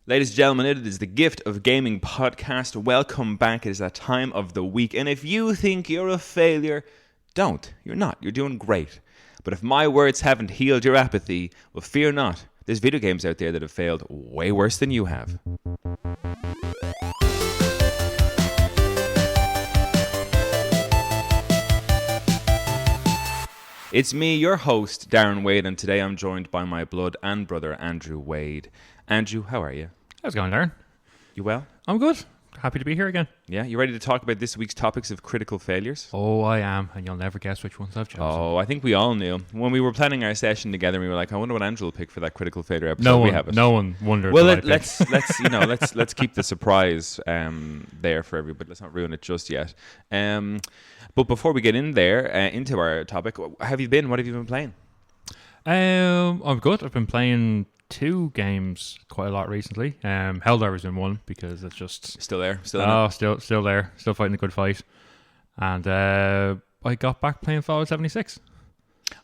Ladies and gentlemen, it is the Gift of Gaming podcast. Welcome back. It is that time of the week. And if you think you're a failure, don't. You're not. You're doing great. But if my words haven't healed your apathy, well, fear not. There's video games out there that have failed way worse than you have. It's me, your host, Darren Wade, and today I'm joined by my blood and brother, Andrew Wade. Andrew, how are you? How's it going, Darren? You well? I'm good. Happy to be here again. Yeah? You ready to talk about this week's topics of critical failures? Oh, I am, and you'll never guess which ones I've chosen. Oh, I think we all knew. When we were planning our session together, we were like, I wonder what Andrew will pick for that critical failure episode. No one wondered. Well, let's keep the surprise there for everybody. Let's not ruin it just yet. But before we get in there, into our topic, how have you been? What have you been playing? I'm good. I've been playing 2 games quite a lot recently. Helldiver's been one because it's just Still there? still there, still fighting a good fight. And I got back playing Fallout 76.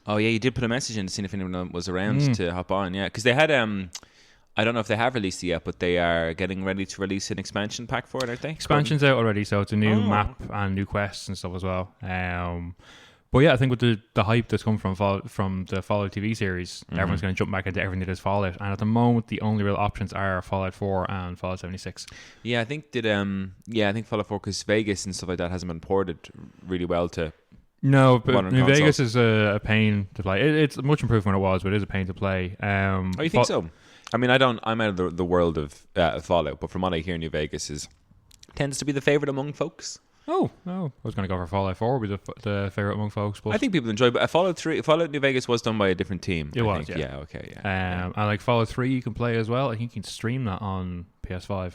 Oh yeah, you did put a message in to see if anyone was around to hop on. Yeah, because they had I don't know if they have released it yet, but they are getting ready to release an expansion pack for it, aren't they? Expansion's out already, so it's a new map and new quests and stuff as well. But yeah, I think with the hype that's come from the Fallout TV series, everyone's going to jump back into everything that is Fallout. And at the moment, the only real options are Fallout 4 and Fallout 76. Yeah, I think I think Fallout 4, because Vegas and stuff like that hasn't been ported really well to. No, but modern New console. Vegas is a pain to play. It's much improved from what it was, but it is a pain to play. Oh, you think so? I mean, I'm out of the world of Fallout, but from what I hear, New Vegas tends to be the favorite among folks. Oh, no. I was going to go for Fallout 4 with the favorite among folks. But I think people enjoy it, but Fallout New Vegas was done by a different team. It was, yeah. yeah. Okay, yeah. And like Fallout 3 you can play as well. I think you can stream that on PS5.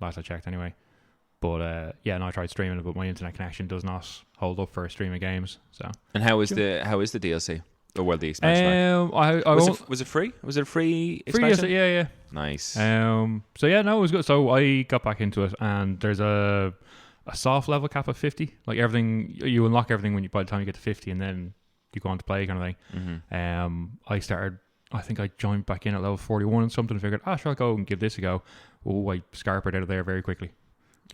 Last I checked anyway. But I tried streaming it, but my internet connection does not hold up for streaming games. So. And how is the DLC? Or the expansion pack? Was it free? Was it a free expansion? Free, yeah. Nice. So yeah, no, it was good. So I got back into it, and there's a soft level cap of 50. Like everything, you unlock everything by the time you get to 50, and then you go on to play kind of thing. Mm-hmm. I think I joined back in at level 41 and something, and figured, sure, I'll go and give this a go. Oh, I scarpered out of there very quickly.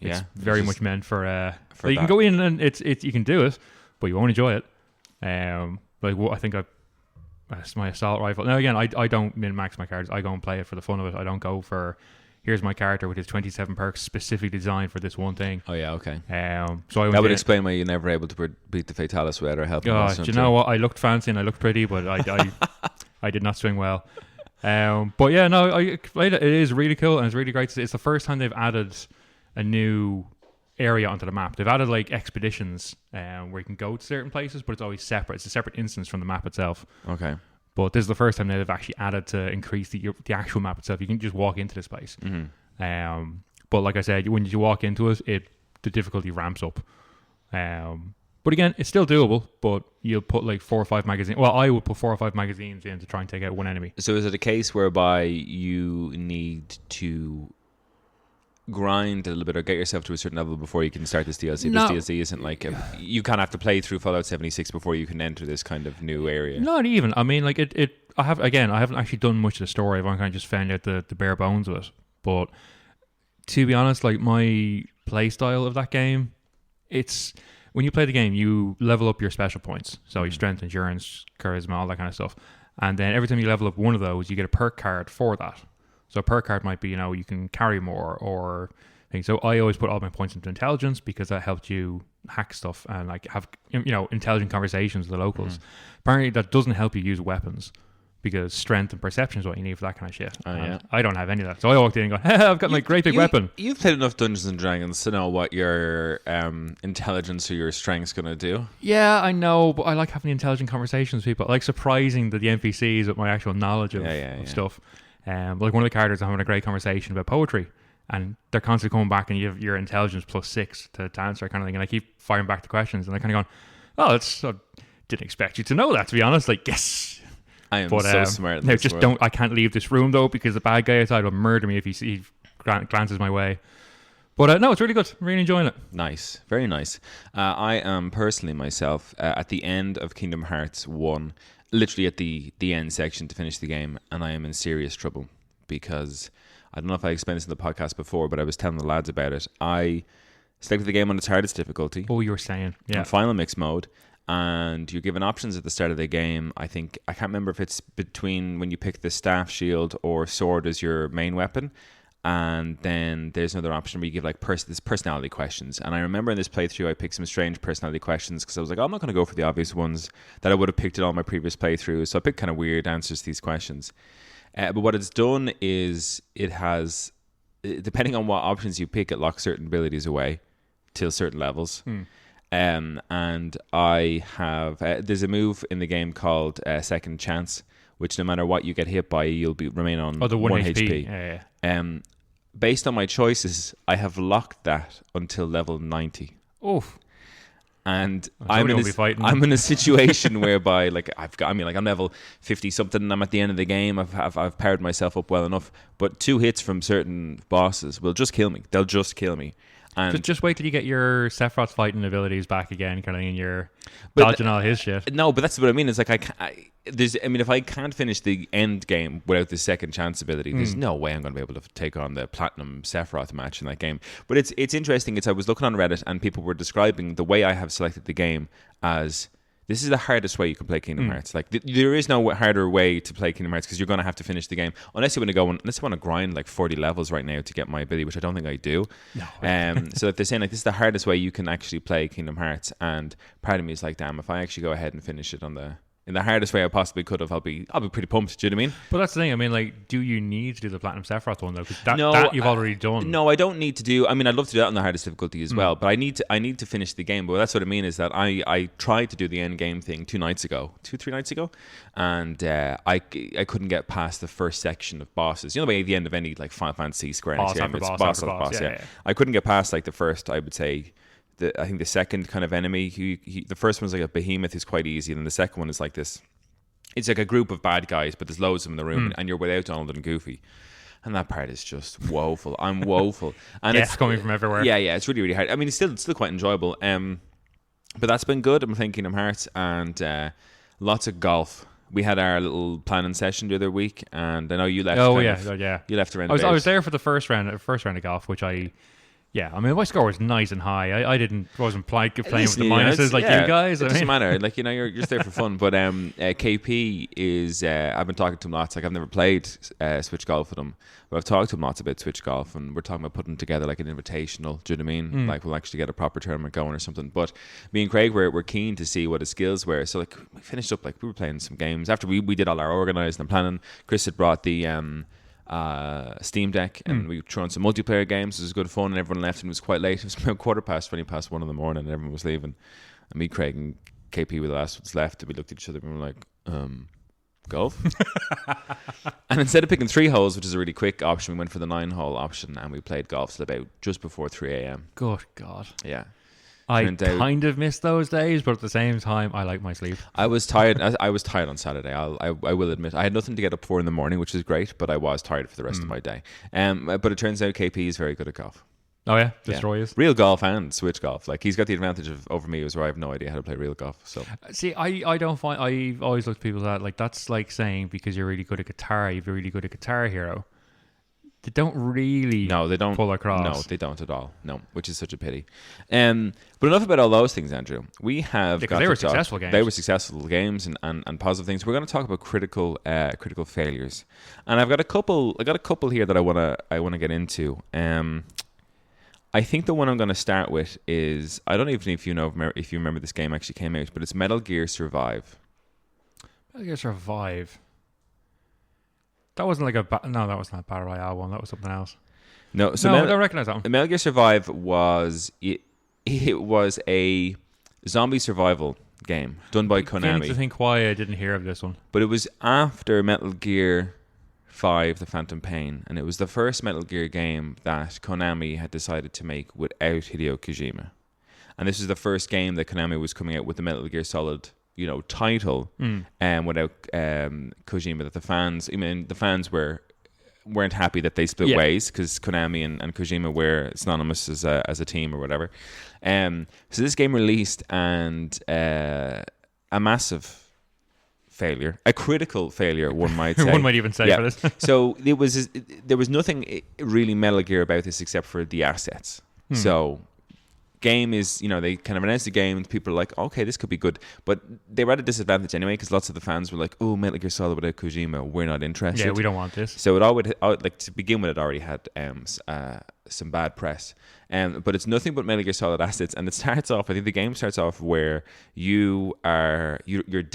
It's very much meant for you can go in and you can do it, but you won't enjoy it. I think that's my assault rifle. Now again, I don't min-max my cards. I go and play it for the fun of it. I don't go for, here's my character with his 27 perks specifically designed for this one thing. Oh yeah, okay. So that would explain why you're never able to beat the Fatalis without her help. Do you know what? I looked fancy and I looked pretty, but I did not swing well. But yeah, no, I played it. It is really cool and it's really great. It's the first time they've added a new area onto the map. They've added like expeditions where you can go to certain places, but it's always separate. It's a separate instance from the map itself. Okay. But this is the first time they've actually added to increase the actual map itself. You can just walk into this place. Mm-hmm. But like I said, when you walk into it, the difficulty ramps up. But again, it's still doable, but you'll put like 4 or 5 magazines. Well, I would put 4 or 5 magazines in to try and take out one enemy. So is it a case whereby you need to grind a little bit or get yourself to a certain level before you can start this DLC? No. This DLC isn't like you kind of have to play through Fallout 76 before you can enter this kind of new area. Not even. I mean, like I haven't actually done much of the story. I've kind of just found out the bare bones of it. But to be honest, like my play style of that game, it's when you play the game, you level up your special points. So your strength, endurance, charisma, all that kind of stuff. And then every time you level up one of those, you get a perk card for that. So a perk card might be, you can carry more or things. So I always put all my points into intelligence because that helped you hack stuff and like have, intelligent conversations with the locals. Apparently that doesn't help you use weapons because strength and perception is what you need for that kind of shit. Oh, yeah. I don't have any of that. So I walked in and go, hey, I've got my great big weapon. You've played enough Dungeons and Dragons to know what your intelligence or your strength's going to do. Yeah, I know, but I like having intelligent conversations with people. I like surprising the NPCs with my actual knowledge of stuff. Like one of the characters are having a great conversation about poetry and they're constantly coming back and you have your intelligence +6 to answer kind of thing, and I keep firing back the questions and they're kind of going, I didn't expect you to know that, to be honest. Like, yes, I am so smart. No, just don't. I can't leave this room though because the bad guy outside will murder me if he glances my way. But no, it's really good. I'm really enjoying it. Nice, very nice. I am personally myself at the end of Kingdom Hearts 1, literally at the end section to finish the game, and I am in serious trouble because I don't know if I explained this in the podcast before, but I was telling the lads about it. I selected the game on its hardest difficulty. Oh, you were saying, yeah. On final mix mode, and you're given options at the start of the game. I can't remember if it's between when you pick the staff, shield, or sword as your main weapon. And then there's another option where you give like this personality questions. And I remember in this playthrough I picked some strange personality questions because I was like, I'm not going to go for the obvious ones that I would have picked in all my previous playthroughs. So I picked kind of weird answers to these questions. But what it's done is it has, depending on what options you pick, it locks certain abilities away till certain levels. And I have there's a move in the game called Second Chance, which no matter what you get hit by, you'll remain on the 1 HP. Yeah. Based on my choices, I have locked that until level 90. Oof. And I'm in a situation whereby I'm level 50 something and I'm at the end of the game. I've powered myself up well enough, but 2 hits from certain bosses will just kill me. They'll just kill me. And just wait till you get your Sephiroth fighting abilities back again, kind of, and you're dodging all his shit. No, but that's what I mean. It's like if I can't finish the end game without the second chance ability, there's no way I'm going to be able to take on the platinum Sephiroth match in that game. But it's interesting. I was looking on Reddit and people were describing the way I have selected the game as this is the hardest way you can play Kingdom Hearts. Like there is no harder way to play Kingdom Hearts because you're going to have to finish the game unless you want to grind like 40 levels right now to get my ability, which I don't think I do. No. So if they're saying like this is the hardest way you can actually play Kingdom Hearts, and part of me is like, damn, if I actually go ahead and finish it in the hardest way I possibly could have, I'll be pretty pumped. Do you know what I mean? But that's the thing. I mean, like, do you need to do the Platinum Sephiroth one though? Because that you've already done. No, I don't need to do. I mean, I'd love to do that on the hardest difficulty as well. But I need to finish the game. But that's what I mean is that I tried to do the end game thing 3 nights ago, and I couldn't get past the first section of bosses. You know, by the end of any like Final Fantasy Square Enix game, it's boss. Yeah. I couldn't get past like the first. I would say. I think the second kind of enemy, the first one's like a behemoth, who's quite easy, and then the second one is like this. It's like a group of bad guys, but there's loads of them in the room, and you're without Donald and Goofy, and that part is just woeful. I'm woeful, and it's coming from everywhere. Yeah, it's really really hard. I mean, it's still quite enjoyable. But that's been good. I'm playing Kingdom Hearts and lots of golf. We had our little planning session the other week, and I know you left. You left around. I was there for the first round of golf, which Yeah, I mean, my score was nice and high. I wasn't playing with the minuses like you guys. It doesn't matter. Like, you know, you're just there for fun. But KP is, I've been talking to him lots. Like, I've never played Switch Golf with him, but I've talked to him lots about Switch Golf, and we're talking about putting together like an invitational. Do you know what I mean? Like, we'll actually get a proper tournament going or something. But me and Craig we're keen to see what his skills were. So like, we finished up, like, we were playing some games after we did all our organising and planning. Chris had brought the Steam Deck, and we threw on some multiplayer games. It was good fun, and everyone left, and it was quite late. It was about 1:15 in the morning, and everyone was leaving. And me, Craig, and KP were the last ones left, and we looked at each other and we were like, golf? And instead of picking 3 holes, which is a really quick option, we went for the 9-hole option, and we played golf till about just before 3 a.m. Good God. Yeah. I kind of miss those days, but at the same time, I like my sleep. I was tired. I was tired on Saturday. I will admit, I had nothing to get up for in the morning, which is great. But I was tired for the rest of my day. But it turns out KP is very good at golf. Oh yeah, destroyers. Real golf and Switch golf. Like, he's got the advantage over me, where I have no idea how to play real golf. So see, I don't find. I always look at people that like that's like saying because you're really good at guitar, you're really good at Guitar Hero. They don't really pull across. No, they don't at all. No, which is such a pity. But enough about all those things, Andrew. We have got they were successful games. They were successful games and positive things. We're going to talk about critical failures, and I've got a couple. Here that I want to get into. I think the one I'm going to start with is, I don't even know if you remember this game actually came out, but it's Metal Gear Survive. Metal Gear Survive. That wasn't like that was not a Battle Royale one. That was something else. No, so I don't recognize that one. Metal Gear Survive was it was a zombie survival game done by Konami. I need to think why I didn't hear of this one. But it was after Metal Gear 5, The Phantom Pain, and it was the first Metal Gear game that Konami had decided to make without Hideo Kojima. And this was the first game that Konami was coming out with the Metal Gear Solid, title, and without Kojima. That the fans weren't happy that they split ways, because Konami and Kojima were synonymous as a team or whatever. So this game released, and a massive failure, a critical failure, one might say. One might even say for this. So there was nothing really Metal Gear about this except for the assets. So game is, they kind of announced the game and people are like, okay, this could be good, but they were at a disadvantage anyway because lots of the fans were like, oh, Metal Gear Solid without Kojima, we're not interested. Yeah, we don't want this. So like to begin with, it already had some bad press, but it's nothing but Metal Gear Solid assets. And it starts off, I think the game starts off where you're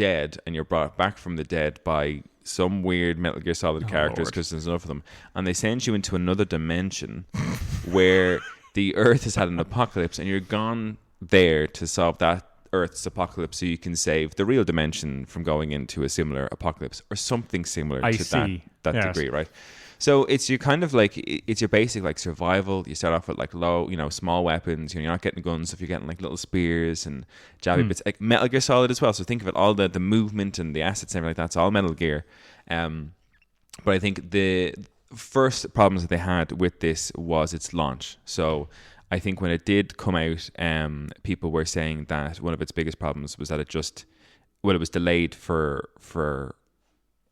dead and you're brought back from the dead by some weird Metal Gear Solid characters because there's enough of them, and they send you into another dimension where the Earth has had an apocalypse, and you're gone there to solve that Earth's apocalypse so you can save the real dimension from going into a similar apocalypse or something similar that degree, right? So it's your kind of like, it's your basic like survival. You start off with like low, small weapons. You're not getting guns, if you're getting like little spears and jabby bits. Like Metal Gear Solid as well. So think of it, all the movement and the assets and everything like that. It's all Metal Gear. But I think the first problems that they had with this was its launch. So I think when it did come out, people were saying that one of its biggest problems was that it was delayed for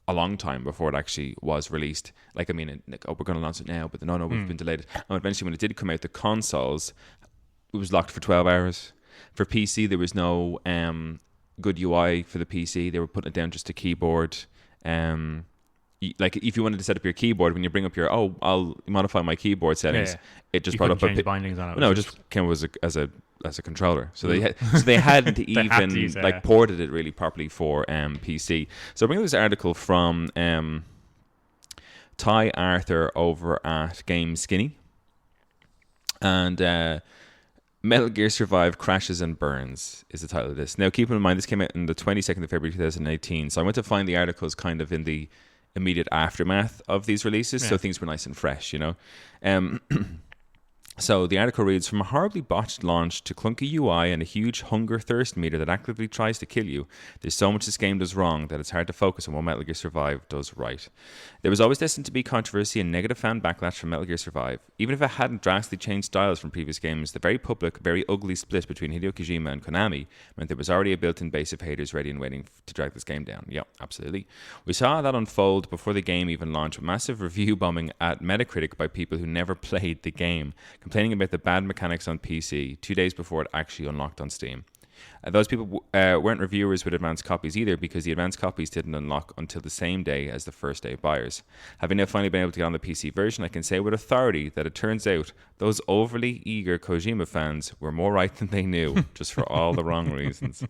a long time before it actually was released. Like, I mean, we're going to launch it now, but no, we've been delayed. And eventually when it did come out, the consoles, it was locked for 12 hours. For PC, there was no good UI for the PC. They were putting it down just to keyboard. Like if you wanted to set up your keyboard, when you bring up I'll modify my keyboard settings, it just brought up bindings on it. No, it just came as a controller. So they hadn't even ported it really properly for PC. So I bring this article from Ty Arthur over at Game Skinny, and Metal Gear Survive Crashes and Burns is the title of this. Now keep in mind this came out on the 22nd of February 2018, so I went to find the articles kind of in the immediate aftermath of these releases, so things were nice and fresh, So the article reads, from a horribly botched launch to clunky UI and a huge hunger-thirst meter that actively tries to kill you, there's so much this game does wrong that it's hard to focus on what Metal Gear Survive does right. There was always destined to be controversy and negative fan backlash from Metal Gear Survive. Even if it hadn't drastically changed styles from previous games, the very public, very ugly split between Hideo Kojima and Konami meant there was already a built-in base of haters ready and waiting to drag this game down. Yeah, absolutely. We saw that unfold before the game even launched, with massive review bombing at Metacritic by people who never played the game, complaining about the bad mechanics on PC 2 days before it actually unlocked on Steam. Those people weren't reviewers with advanced copies either, because the advanced copies didn't unlock until the same day as the first day buyers. Having now finally been able to get on the PC version, I can say with authority that it turns out those overly eager Kojima fans were more right than they knew, just for all the wrong reasons.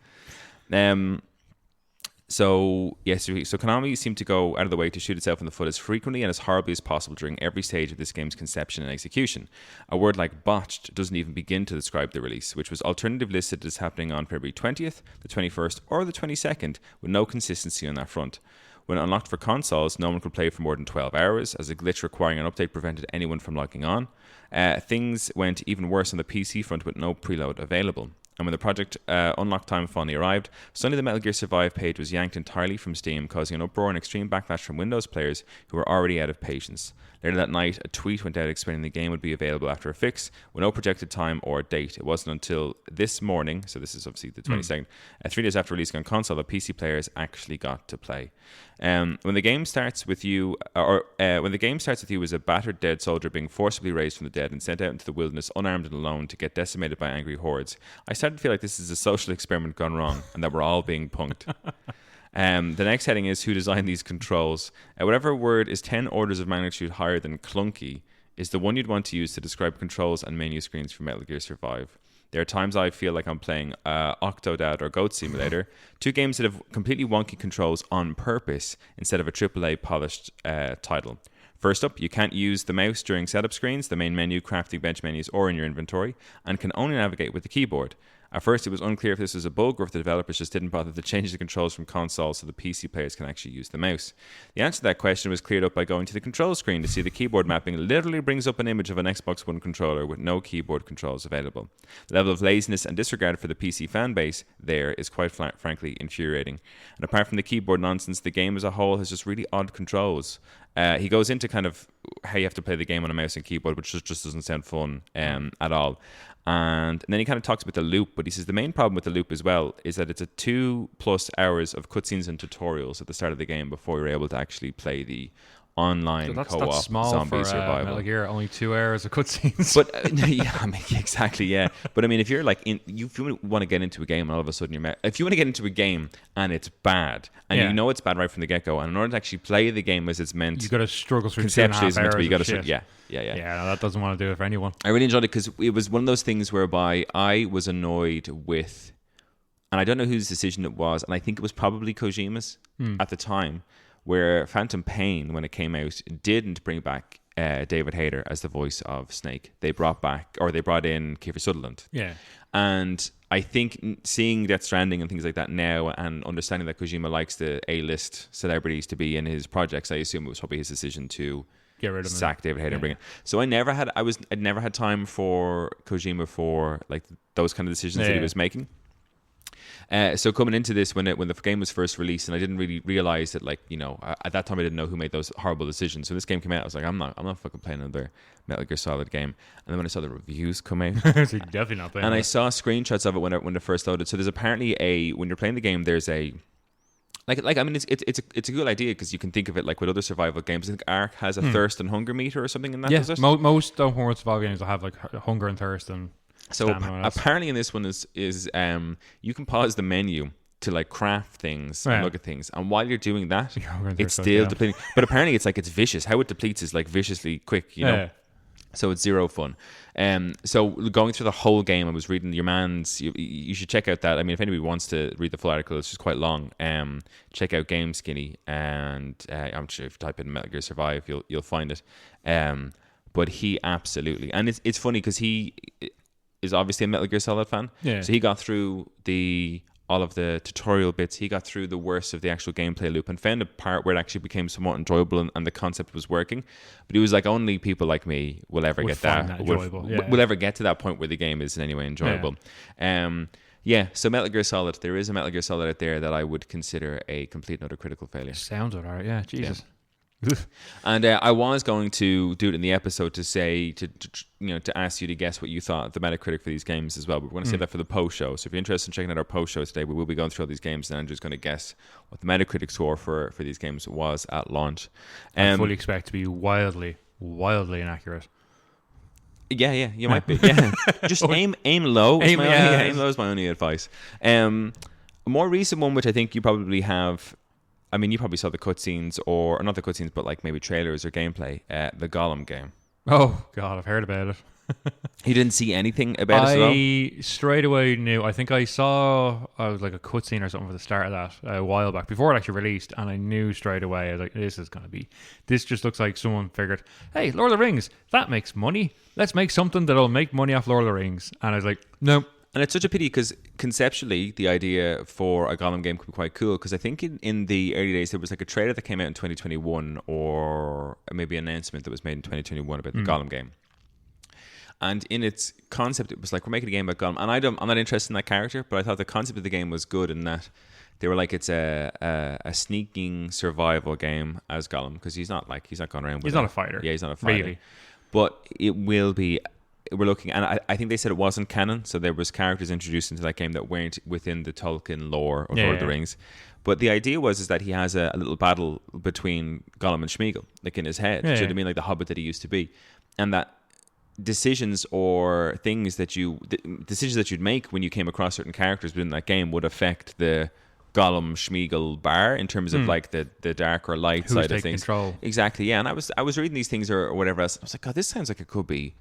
So Konami seemed to go out of the way to shoot itself in the foot as frequently and as horribly as possible during every stage of this game's conception and execution. A word like botched doesn't even begin to describe the release, which was alternatively listed as happening on February 20th, the 21st, or the 22nd, with no consistency on that front. When unlocked for consoles, no one could play for more than 12 hours, as a glitch requiring an update prevented anyone from logging on. Things went even worse on the PC front with no preload available. And when the project unlock time finally arrived, suddenly the Metal Gear Survive page was yanked entirely from Steam, causing an uproar and extreme backlash from Windows players who were already out of patience. Later that night, a tweet went out explaining the game would be available after a fix, with no projected time or date. It wasn't until this morning, so this is obviously the 22nd, 3 days after releasing on console, that PC players actually got to play. When the game starts with you, as a battered dead soldier being forcibly raised from the dead and sent out into the wilderness unarmed and alone to get decimated by angry hordes, I started to feel like this is a social experiment gone wrong and that we're all being punked. The next heading is who designed these controls. Whatever word is 10 orders of magnitude higher than clunky is the one you'd want to use to describe controls and menu screens for Metal Gear Survive. There are times I feel like I'm playing Octodad or Goat Simulator, two games that have completely wonky controls on purpose instead of a AAA polished title. First up, you can't use the mouse during setup screens, the main menu, crafting bench menus, or in your inventory, and can only navigate with the keyboard. At first, it was unclear if this was a bug or if the developers just didn't bother to change the controls from consoles so the PC players can actually use the mouse. The answer to that question was cleared up by going to the control screen to see the keyboard mapping literally brings up an image of an Xbox One controller with no keyboard controls available. The level of laziness and disregard for the PC fan base there is quite frankly infuriating. And apart from the keyboard nonsense, the game as a whole has just really odd controls. He goes into kind of how you have to play the game on a mouse and keyboard, which just doesn't sound fun at all. And then he kind of talks about the loop, but he says the main problem with the loop as well is that it's a 2+ hours of cutscenes and tutorials at the start of the game before you're able to actually play the online co-op that's small zombie for, survival. Metal Gear, only 2 hours of cutscenes. But yeah, I mean, exactly, yeah. But I mean, if you're like, if you want to get into a game and all of a sudden if you want to get into a game and it's bad, and you know it's bad right from the get-go, and in order to actually play the game as it's meant, you got to struggle through 2.5 conceptually it's meant to be, you got to, shit. yeah. No, that doesn't want to do it for anyone. I really enjoyed it because it was one of those things whereby I was annoyed with, and I don't know whose decision it was, and I think it was probably Kojima's at the time, where Phantom Pain, when it came out, didn't bring back David Hayter as the voice of Snake. They brought in Kiefer Sutherland. Yeah. And I think seeing Death Stranding and things like that now, and understanding that Kojima likes the A-list celebrities to be in his projects, I assume it was probably his decision to get rid of him. Sack David Hayter and bring it. So I'd never had time for Kojima for like those kind of decisions that he was making. So coming into this, when the game was first released, and I didn't really realize that, like, you know, at that time I didn't know who made those horrible decisions. So when this game came out, I was like, I'm not fucking playing another Metal Gear Solid game. And then when I saw the reviews come out, so you're definitely not playing. And I saw screenshots of it when it first loaded. So there's apparently when you're playing the game, there's a like I mean, it's a good idea because you can think of it like with other survival games. I think Ark has a thirst and hunger meter or something in that. Yeah, most horror survival games will have like hunger and thirst and. So apparently in this one is you can pause the menu to like craft things and look at things, and while you're doing that, it's still depleting. But apparently it's vicious. How it depletes is like viciously quick, you know. So it's zero fun. So going through the whole game, I was reading your man's. You should check out that. I mean, if anybody wants to read the full article, it's just quite long. Check out Game Skinny, and I'm sure if you type in Metal Gear Survive, you'll find it. But he absolutely, and it's funny because he is obviously a Metal Gear Solid fan. Yeah. So he got through all of the tutorial bits. He got through the worst of the actual gameplay loop and found a part where it actually became somewhat enjoyable and the concept was working. But he was like, only people like me will ever get that. Will ever get to that point where the game is in any way enjoyable. So Metal Gear Solid, there is a Metal Gear Solid out there that I would consider a complete and utter critical failure. Sounds alright, yeah. Jesus. Yeah. And I was going to do it in the episode to say to ask you to guess what you thought of the Metacritic for these games as well. But we're going to save that for the post show. So if you're interested in checking out our post show today, we will be going through all these games, and Andrew's going to guess what the Metacritic score for these games was at launch. I fully expect to be wildly inaccurate. Yeah, you might be. Yeah, just aim low. Aim low is my only advice. A more recent one, which I think you probably have. I mean, you probably saw the cutscenes, or not the cutscenes, but like maybe trailers or gameplay. The Gollum game. Oh God, I've heard about it. You didn't see anything about it at all? I straight away knew. I think I saw like a cutscene or something for the start of that a while back before it actually released, and I knew straight away. I was like, this just looks like someone figured, hey, Lord of the Rings, that makes money. Let's make something that'll make money off Lord of the Rings. And I was like, no. And it's such a pity because conceptually the idea for a Gollum game could be quite cool, because I think in the early days there was like a trailer that came out in 2021 or maybe an announcement that was made in 2021 about the Gollum game. And in its concept it was like, we're making a game about Gollum, and I'm not interested in that character, but I thought the concept of the game was good in that they were like, it's a sneaking survival game as Gollum, because he's not going around with he's not a fighter. Yeah, he's not a fighter. Really. But it will be. We're looking, and I think they said it wasn't canon, so there was characters introduced into that game that weren't within the Tolkien lore of Lord of the Rings. But the idea is that he has a little battle between Gollum and Smeagol, like in his head. Do you know what I mean? Like the Hobbit that he used to be, and that decisions or things decisions that you'd make when you came across certain characters within that game would affect the Gollum Smeagol bar in terms of like the dark or light side of things. Control. Exactly, yeah. And I was reading these things or whatever else. I was like, God, this sounds like it could be.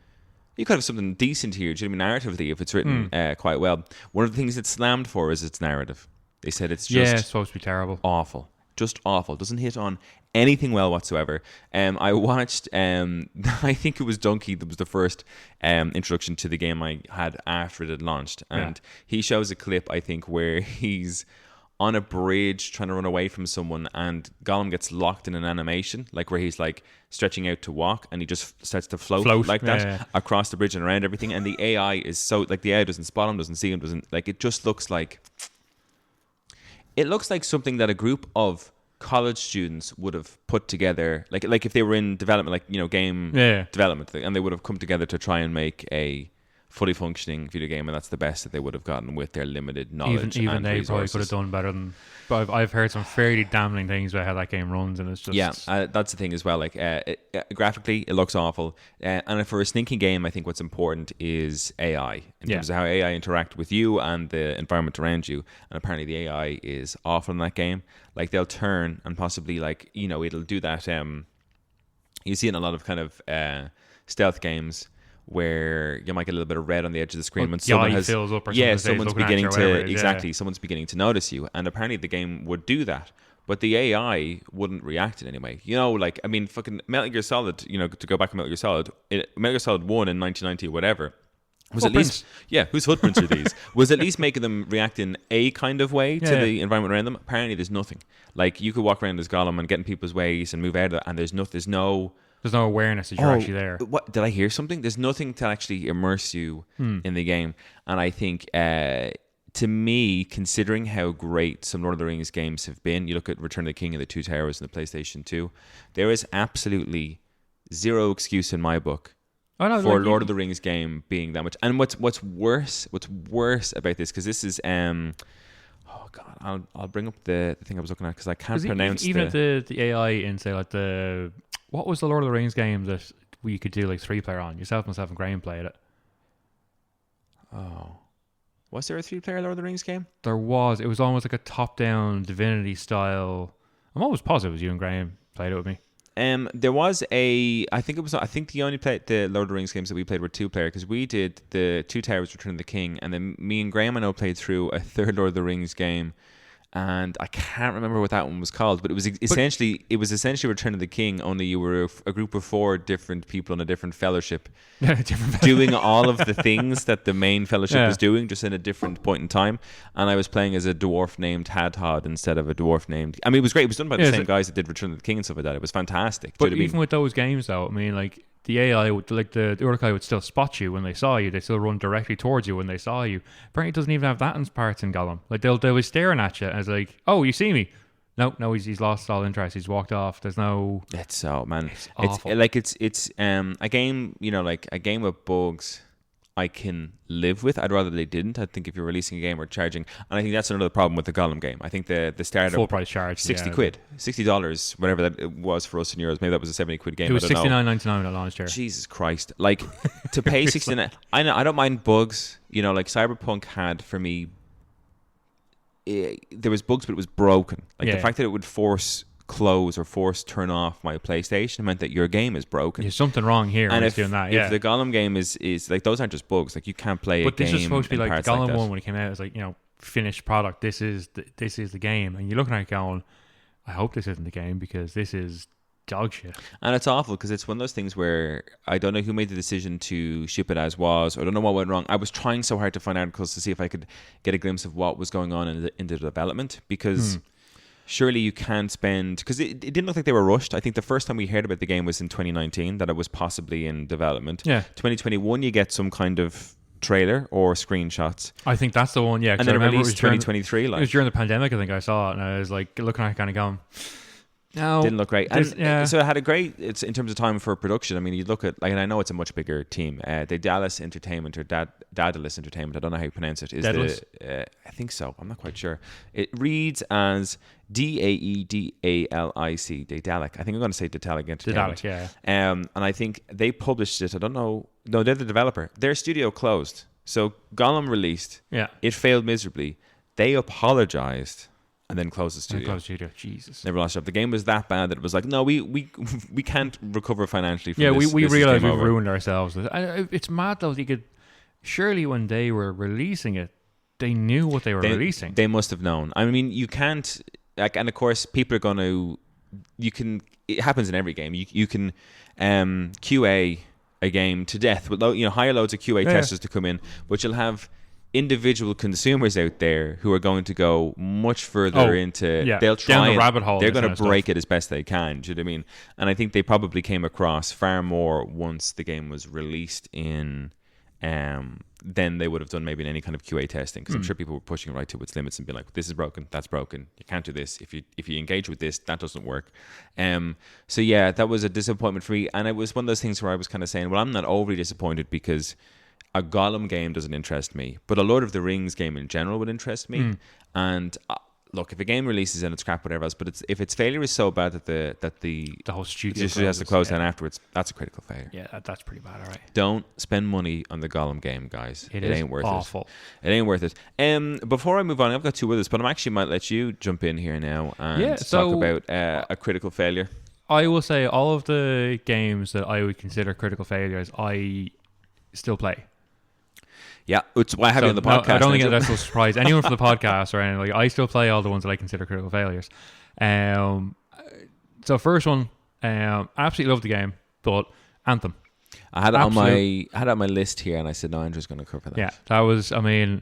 You could have something decent here, do you know what I mean, narratively, if it's written quite well. One of the things it's slammed for is its narrative. They said it's just it's supposed to be terrible. Awful. Just awful. Doesn't hit on anything well whatsoever. I watched, I think it was Donkey that was the first introduction to the game I had after it had launched. And he shows a clip, I think, where he's on a bridge trying to run away from someone, and Gollum gets locked in an animation, like where he's like stretching out to walk, and he just starts to float like that across the bridge and around everything. And the AI is so, like, the AI doesn't spot him, doesn't see him, it just looks like something that a group of college students would have put together, like if they were in development, like, you know, game development, and they would have come together to try and make a fully functioning video game, and that's the best that they would have gotten with their limited knowledge. Even and they resources. probably could have done better than. But I've heard some fairly damning things about how that game runs, and it's just that's the thing as well. Like graphically, it looks awful, and for a sneaking game, I think what's important is AI in terms of how AI interact with you and the environment around you. And apparently, the AI is awful in that game. Like they'll turn and possibly, like, you know, it'll do that. You see it in a lot of kind of stealth games, where you might get a little bit of red on the edge of the screen when someone has fills up, or someone's beginning to someone's beginning to notice you, and apparently the game would do that, but the AI wouldn't react in any way. You know, like, I mean, fucking Metal Gear Solid. You know, to go back to Metal Gear Solid 1 in 1990 or whatever. Was footprints. At least whose footprints are these? Was at least making them react in a kind of way to the environment around them. Apparently, there's nothing. Like, you could walk around as Gollum and get in people's ways and move out of it, and there's no awareness that you're actually there. What, did I hear something? There's nothing to actually immerse you in the game. And I think, to me, considering how great some Lord of the Rings games have been, you look at Return of the King and the Two Towers and the PlayStation 2, there is absolutely zero excuse in my book for Lord of the Rings game being that much. And what's worse about this, because this is... oh God, I'll bring up the thing I was looking at, because I can't pronounce even the AI in, say, like what was the Lord of the Rings game that we could do like 3-player on? Yourself, myself, and Graham played it. Oh, was there a 3-player Lord of the Rings game? There was. It was almost like a top-down Divinity style. I'm always positive it was you and Graham played it with me. There was I think the only the Lord of the Rings games that we played were 2-player, because we did the Two Towers, Return of the King, and then me and Graham, I know, played through a third Lord of the Rings game, and I can't remember what that one was called, but it was essentially Return of the King, only you were a group of 4 different people in a different fellowship doing all of the things that the main fellowship was doing, just in a different point in time. And I was playing as a dwarf named Hadhod instead of a dwarf named... I mean, it was great. It was done by the same guys that did Return of the King and stuff like that. It was fantastic. But even with those games, though, I mean, like, the AI would, like, the Uruk-hai would still spot you when they saw you. They still run directly towards you when they saw you. Apparently, it doesn't even have that in parts in Gollum. Like, they'll be staring at you as like, oh, you see me? No, he's lost all interest. He's walked off. There's no... It's so, man. It's awful. It's a game, you know, like a game with bugs I can live with. I'd rather they didn't. I think if you're releasing a game or charging, and I think that's another problem with the Gollum game. I think the startup full price charge, $60, whatever that was for us in euros. Maybe that was a £70 game. It was $69.99 when it launched here. Jesus Christ! Like, to pay $69. I don't mind bugs. You know, like Cyberpunk had for me. There was bugs, but it was broken. Like the fact that it would force close or force turn off my PlayStation meant that your game is broken. There's something wrong here. And if doing that, if the Gollum game is like, those aren't just bugs. Like, you can't play but a game. But this is supposed to be like the Gollum like one when it came out. It was like, you know, finished product. This is the game, and you're looking at it going, I hope this isn't the game, because this is dog shit. And it's awful, because it's one of those things where I don't know who made the decision to ship it as was, or I don't know what went wrong. I was trying so hard to find articles to see if I could get a glimpse of what was going on in the development, because surely you can't spend... Because it didn't look like they were rushed. I think the first time we heard about the game was in 2019, that it was possibly in development. 2021 you get some kind of trailer or screenshots. I think that's the one, yeah. And then it released 2023. It was during the pandemic, I think I saw it, and I was like looking at it kind of going... No, didn't look great. And so it had a great... It's in terms of time for production. I mean, you look at... like, and I know it's a much bigger team. Daedalus Entertainment, or Daedalus Entertainment, I don't know how you pronounce it. I think so. I'm not quite sure. It reads as Daedalic. Daedalic. I think I'm going to say Daedalic Entertainment. Daedalic, yeah. And I think they published it. I don't know. No, they're the developer. Their studio closed. So Gollum released. Yeah. It failed miserably. They apologized and then closed the studio. Jesus. Never lost it. The game was that bad that it was like, no, we can't recover financially from this. We realized we've ruined ourselves. It's mad though. You could... Surely when they were releasing it, they knew what they were releasing. They must have known. I mean, you can't... like, and of course, people are going to... You can... It happens in every game. You can QA a game to death with hire loads of QA testers to come in, but you'll have individual consumers out there who are going to go much further into... They'll try down the rabbit hole. They're going to break it as best they can. Do you know what I mean? And I think they probably came across far more once the game was released in than they would have done maybe in any kind of QA testing, because I'm sure people were pushing it right to its limits and being like, this is broken, that's broken, you can't do this, if you engage with this, that doesn't work. So yeah, that was a disappointment for me, and it was one of those things where I was kind of saying, well, I'm not overly disappointed because a Gollum game doesn't interest me, but a Lord of the Rings game in general would interest me. And look, if a game releases and it's crap, whatever else, but if its failure is so bad that the whole studio has to close down afterwards, that's a critical failure. Yeah, that's pretty bad. All right, don't spend money on the Gollum game, guys. It ain't worth awful. It ain't worth it. Before I move on, I've got two others, but I actually might let you jump in here now and talk about a critical failure. I will say all of the games that I would consider critical failures, I still play. Yeah, it's why I have you on the podcast. I don't think that's a surprise. Anyone from the podcast or anything, like, I still play all the ones that I consider critical failures. So first one, absolutely love the game, but Anthem. I had it on my list here, and I said, no, Andrew's going to cover that. Yeah, that was, I mean,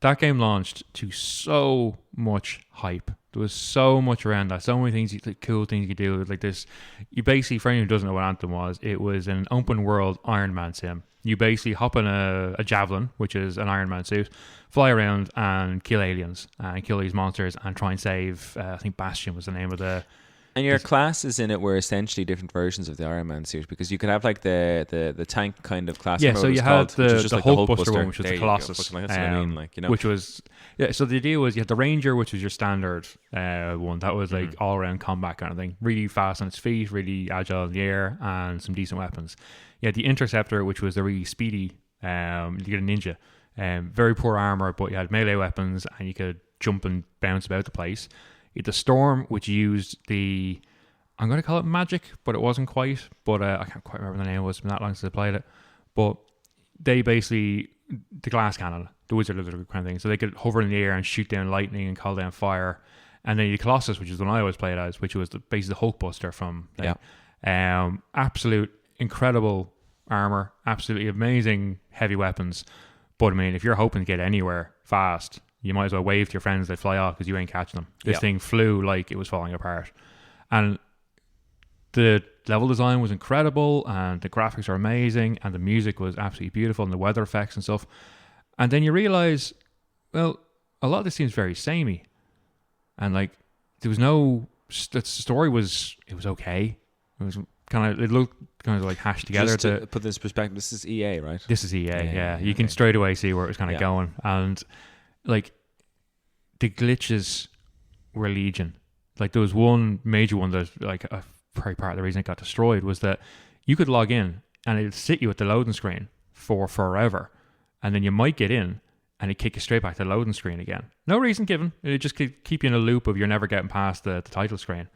that game launched to so much hype. There was so much around that, so many things, cool things you could do like this. You basically, for anyone who doesn't know what Anthem was, it was an open world Iron Man sim. You basically hop in a javelin, which is an Iron Man suit, fly around and kill aliens and kill these monsters and try and save, I think Bastion was the name of the... And your classes in it were essentially different versions of the Iron Man suit, because you could have like the tank kind of class. Yeah, so you had the Hulkbuster one, which was the Colossus. That's what I mean, like, you know. Which was... Yeah, so the idea was you had the Ranger, which was your standard one. That was like all-around combat kind of thing. Really fast on its feet, really agile in the air, and some decent weapons. You had the Interceptor, which was the really speedy, you get a ninja. Very poor armor, but you had melee weapons, and you could jump and bounce about the place. You had the Storm, which used the... I'm going to call it magic, but it wasn't quite. But I can't quite remember the name. It was that long since I played it. But they basically... The glass cannon, the Wizard of the kind of thing. So they could hover in the air and shoot down lightning and call down fire. And then the Colossus, which is the one I always played as, which was basically the Hulkbuster from... absolute incredible armor, absolutely amazing heavy weapons. But I mean, if you're hoping to get anywhere fast, you might as well wave to your friends, they fly off because you ain't catching them. This thing flew like it was falling apart. And the level design was incredible, and the graphics are amazing, and the music was absolutely beautiful, and the weather effects and stuff. And then you realize, well, a lot of this seems very samey. And like, there was no... The story was... It was okay. It was it looked kind of like hashed together. Just to put this in perspective, this is EA, right? This is EA, yeah. You can straight away see where it was kind of going. And like, the glitches were legion. Like, there was one major one that, like, probably part of the reason it got destroyed was that you could log in and it'd sit you at the loading screen for forever. And then you might get in and it'd kick you straight back to the loading screen again. No reason given. It'd just keep you in a loop of you're never getting past the title screen.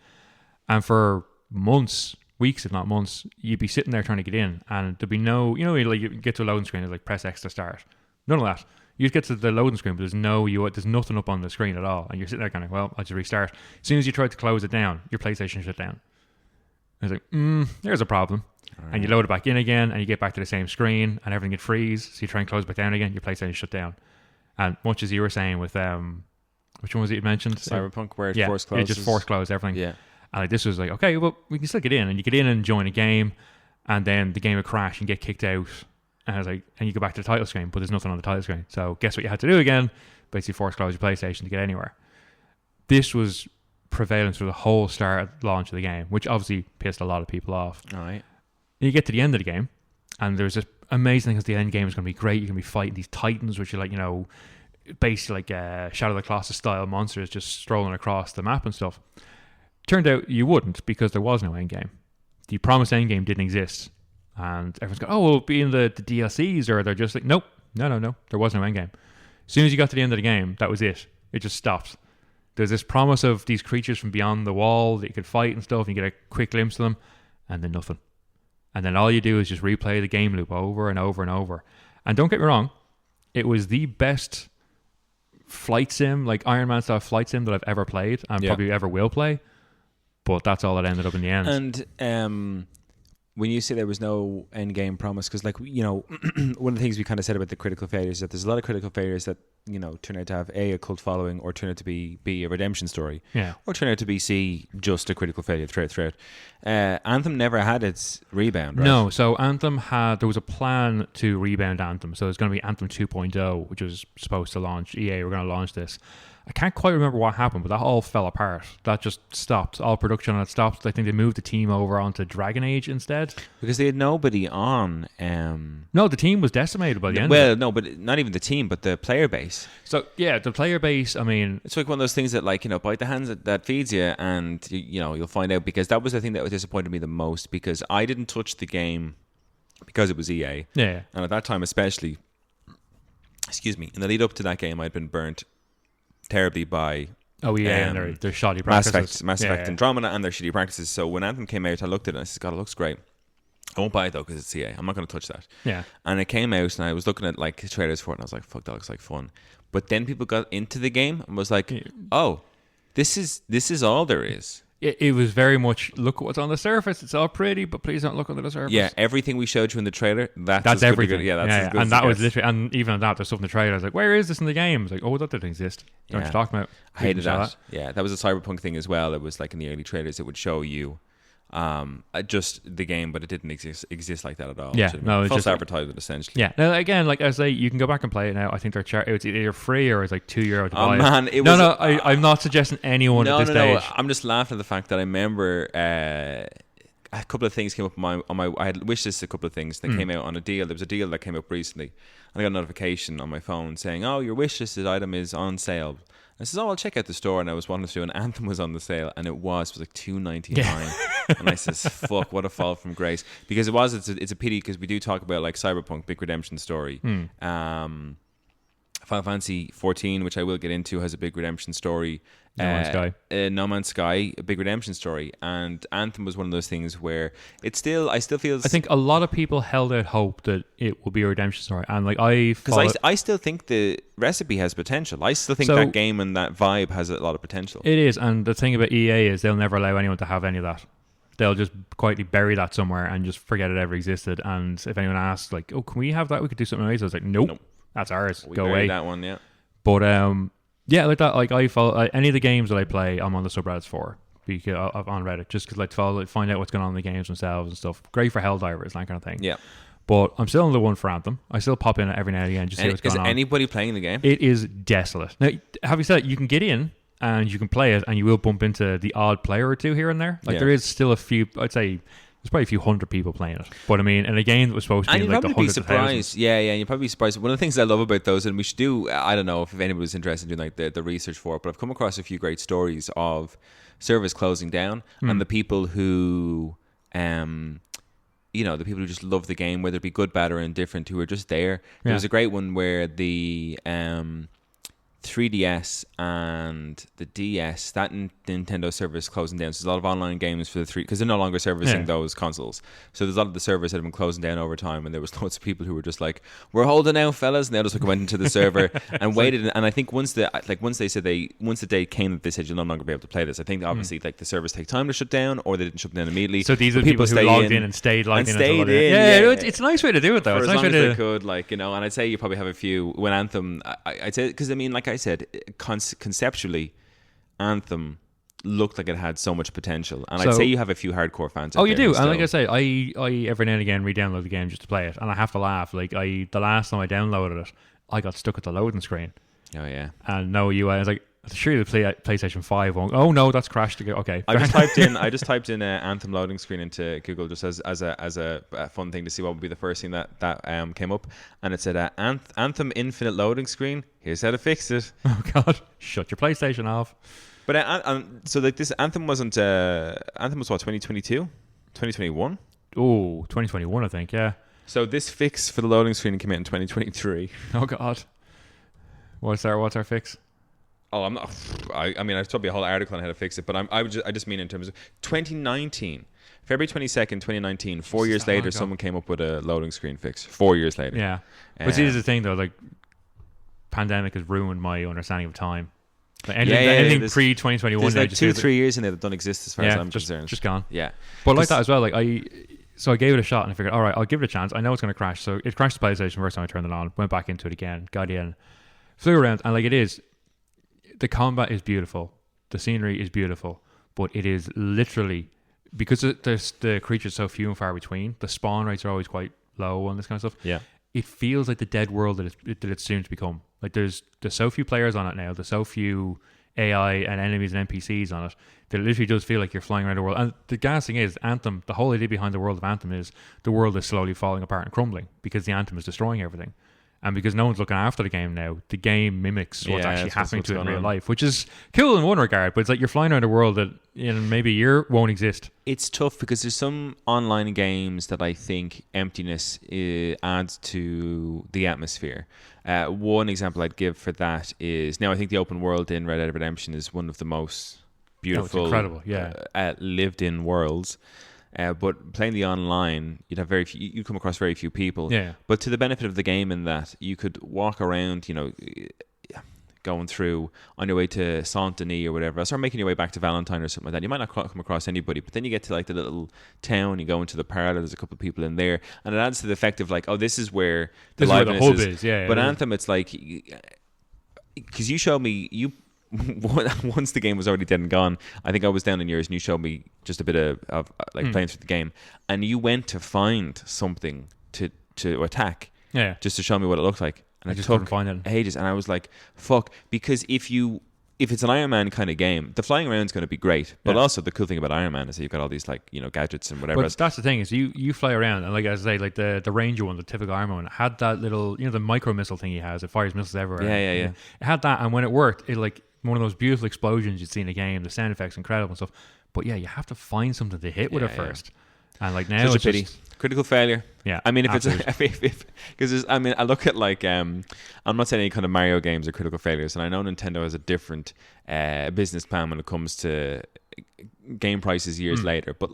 And for months, weeks if not months, you'd be sitting there trying to get in, and there'd be no, like, you get to a loading screen, it's like press X to start. None of that. You get to the loading screen, but there's nothing up on the screen at all, and you're sitting there kind of, well, I'll just restart. As soon as you try to close it down, your PlayStation shut down. I was like, there's a problem. Right. And you load it back in again, and you get back to the same screen, and everything would freeze. So you try and close it back down again, your PlayStation shut down. And much as you were saying with which one was it you mentioned? Cyberpunk, where it force closes. It just force closed everything. Yeah. And like, this was like, okay, well, we can still get in. And you get in and join a game, and then the game would crash and get kicked out. And I was like, and you go back to the title screen, but there's nothing on the title screen. So guess what you had to do again? Basically force close your PlayStation to get anywhere. This was prevalent through the whole launch of the game, which obviously pissed a lot of people off. All right. You get to the end of the game, and there's this amazing thing because the end game is going to be great. You're going to be fighting these titans, which are like, basically like Shadow of the Colossus style monsters just strolling across the map and stuff. Turned out you wouldn't, because there was no end game. The promised end game didn't exist. And everyone's going, oh, will it be in the DLCs? Or they're just like, nope, no, there was no end game. As soon as you got to the end of the game, that was it. It just stopped. There's this promise of these creatures from beyond the wall that you could fight and stuff, and you get a quick glimpse of them, and then nothing. And then all you do is just replay the game loop over and over and over. And don't get me wrong, it was the best flight sim, like Iron Man style flight sim that I've ever played, and probably ever will play. But that's all that ended up in the end. And when you say there was no end game promise, because like one of the things we kind of said about the critical failures is that there's a lot of critical failures that turn out to have a cult following, or turn out to be a redemption story, or turn out to be just a critical failure throughout. Anthem never had its rebound, right? No, so Anthem there was a plan to rebound Anthem, so there's going to be Anthem 2.0, which was supposed to launch. EA were going to launch this. I can't quite remember what happened, but that all fell apart. That just stopped. All production on it stopped. I think they moved the team over onto Dragon Age instead. Because they had nobody on. No, the team was decimated by the end. Well, no, but not even the team, but the player base. So, yeah, the player base, I mean... It's like one of those things that, like, bite the hands that feeds you, and, you'll find out. Because that was the thing that disappointed me the most, because I didn't touch the game because it was EA. Yeah. And at that time especially, in the lead up to that game, I'd been burnt terribly by and their shoddy practices. Mass Effect Andromeda and their shitty practices. So when Anthem came out, I looked at it and I said, God, it looks great. I won't buy it though because it's EA. I'm not going to touch that. Yeah. And it came out and I was looking at like trailers for it and I was like, fuck, that looks like fun. But then people got into the game and was like, oh, this is all there is. It was very much, look what's on the surface. It's all pretty, but please don't look under the surface. Yeah, everything we showed you in the trailer, that's everything. Yeah, that's as good and as that was gets. literally, and even on that, there's stuff in the trailer. I was like, where is this in the game? I was like, oh, that didn't exist. Don't you talk about? I hated that. Yeah, that was a Cyberpunk thing as well. It was like in the early trailers, it would show you just the game, but it didn't exist like that at all. Yeah, no, it's false just advertisement essentially. Yeah. Now again, like I say, you can go back and play it now. I think it's either free or it's like €2 to buy. Oh man, I'm not suggesting anyone at this stage. I'm just laughing at the fact that I remember a couple of things came up on my. I had wished list a couple of things that came out on a deal. There was a deal that came up recently, and I got a notification on my phone saying, "Oh, your wish listed item is on sale." I says, "Oh, I'll check out the store," and I was wanting to do an Anthem was on the sale, and it was like $2.99, and I says, "Fuck, what a fall from grace!" Because it's a pity because we do talk about like Cyberpunk, big redemption story. Final Fantasy 14, which I will get into, has a big redemption story. No Man's Sky. No Man's Sky, a big redemption story, and Anthem was one of those things where I still feels. I think a lot of people held out hope that it will be a redemption story, and like I still think the recipe has potential. I still think that game and that vibe has a lot of potential. It is, and the thing about EA is they'll never allow anyone to have any of that. They'll just quietly bury that somewhere and just forget it ever existed. And if anyone asks, like, "Oh, can we have that? We could do something nice." I was like, "Nope. That's ours. We go buried away." That one, yeah. But yeah, like that. Like I follow any of the games that I play, I'm on the subreddits for because on Reddit, just because find out what's going on in the games themselves and stuff. Great for Helldivers, that kind of thing. Yeah. But I'm still on the one for Anthem. I still pop in every now and again just to see what's going on. Is anybody playing the game? It is desolate. Now, having said that, you can get in and you can play it, and you will bump into the odd player or two here and there. Like there is still a few. I'd say. There's probably a few hundred people playing it. But I mean, in a game that was supposed to be like the hundreds of thousands. Yeah, and you'd probably be surprised. One of the things I love about those, and we should do, I don't know if anybody was interested in doing like the research for it, but I've come across a few great stories of servers closing down and the people who, the people who just love the game, whether it be good, bad, or indifferent, who are just there. There was a great one where the 3DS and the DS, that Nintendo server is closing down. So there's a lot of online games for the because they're no longer servicing those consoles. So there's a lot of the servers that have been closing down over time, and there was lots of people who were just like, "We're holding out, fellas," and they just went into the server and waited. And I think once the date came that they said you'll no longer be able to play this, I think obviously like the servers take time to shut down, or they didn't shut down immediately. So these are people who logged in and stayed logged in. Yeah, it's a nice way to do it though. For it's as nice long way as they could, and I'd say you probably have a few when Anthem. I'd say because I mean, like I said, conceptually, Anthem looked like it had so much potential, and I'd say you have a few hardcore fans. Oh, you do, and like I say, I every now and again re-download the game just to play it, and I have to laugh. Like the last time I downloaded it, I got stuck at the loading screen. Oh yeah, and no UI. I was like, surely the PlayStation 5 won't. Oh no, that's crashed again. Okay, I just typed in Anthem loading screen into Google just as a fun thing to see what would be the first thing that came up, and it said Anthem infinite loading screen. Here's how to fix it. Oh god, shut your PlayStation off. But so like this Anthem wasn't Anthem was what 2022, 2021. Oh, 2021, I think. Yeah. So this fix for the loading screen came out in 2023. Oh god, what's our fix? Oh, I'm not. I mean, I've told you a whole article on how to fix it, but I just mean in terms of 2019, February 22nd, 2019. 4 years later, someone came up with a loading screen fix. 4 years later. Yeah, but see, this is the thing though. Like, pandemic has ruined my understanding of time. Like anything pre 2021. There's like 2-3 years in there that don't exist as far as I'm concerned. Just gone. Yeah, but like that as well. Like So I gave it a shot and I figured, all right, I'll give it a chance. I know it's going to crash. So it crashed the PlayStation first time I turned it on, went back into it again, got in, flew around, and like it is, the combat is beautiful, the scenery is beautiful, but it is literally, because there's the creatures so few and far between, the spawn rates are always quite low on this kind of stuff. Yeah. It feels like the dead world that it's soon to become. Like there's so few players on it now, there's so few AI and enemies and NPCs on it, that it literally does feel like you're flying around the world. And the gas thing is, Anthem, the whole idea behind the world of Anthem is the world is slowly falling apart and crumbling because the Anthem is destroying everything. And because no one's looking after the game now, the game mimics what's actually happening to it in real life, which is cool in one regard, but it's like you're flying around a world that in maybe a year won't exist. It's tough because there's some online games that I think emptiness adds to the atmosphere. One example I'd give for that is, now I think the open world in Red Dead Redemption is one of the most beautiful, incredible, lived-in worlds. But playing the online, you'd come across very few people. Yeah. But to the benefit of the game, in that you could walk around, going through on your way to Saint Denis or whatever else, or making your way back to Valentine or something like that. You might not come across anybody, but then you get to like the little town, you go into the parlor, there's a couple of people in there, and it adds to the effect of like, oh, this is where the liveness hub is. Yeah. But Anthem, it's like, because you showed me, once the game was already dead and gone, I think I was down in yours and you showed me just a bit of playing through the game, and you went to find something to attack, just to show me what it looked like, and I just couldn't find it. ages, and I was like, fuck, because if it's an Iron Man kind of game, the flying around is going to be great, but also the cool thing about Iron Man is that you've got all these gadgets and whatever. But that's the thing, is you fly around, and like as I say, like the Ranger one, the typical Iron Man one, it had that little, the micro missile thing he has. It fires missiles everywhere. Yeah. It had that, and when it worked, it like one of those beautiful explosions you'd see in a game. The sound effects incredible and stuff. But yeah, you have to find something to hit with it first. And like now, it's a pity. Critical failure. Yeah, I mean, if because I mean, I look at like I'm not saying any kind of Mario games are critical failures, and I know Nintendo has a different business plan when it comes to game prices years later. But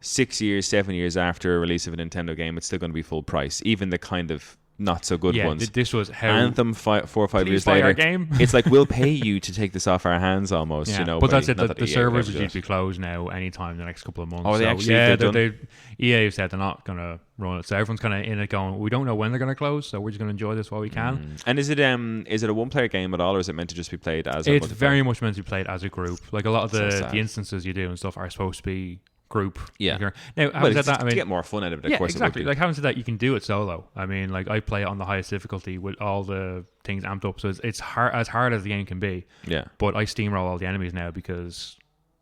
6 years, 7 years after a release of a Nintendo game, it's still going to be full price, even the kind of not so good ones. This was how Anthem 4 or 5 years later. Our game. It's like, we'll pay you to take this off our hands almost. But that's it. The servers are due to be closed now anytime in the next couple of months. Oh, they actually EA have said they're not going to run it, so everyone's kind of in it going, we don't know when they're going to close, so we're just going to enjoy this while we can. And is it a one-player game at all, or is it meant to just be played as it's very much meant to be played as a group. Like a lot of the instances you do and stuff are supposed to be group. Yeah. Now, having said that, I mean, to get more fun out of it, of course. Exactly. Like having said that, you can do it solo. I mean, like I play it on the highest difficulty with all the things amped up, so it's hard as the game can be. Yeah. But I steamroll all the enemies now because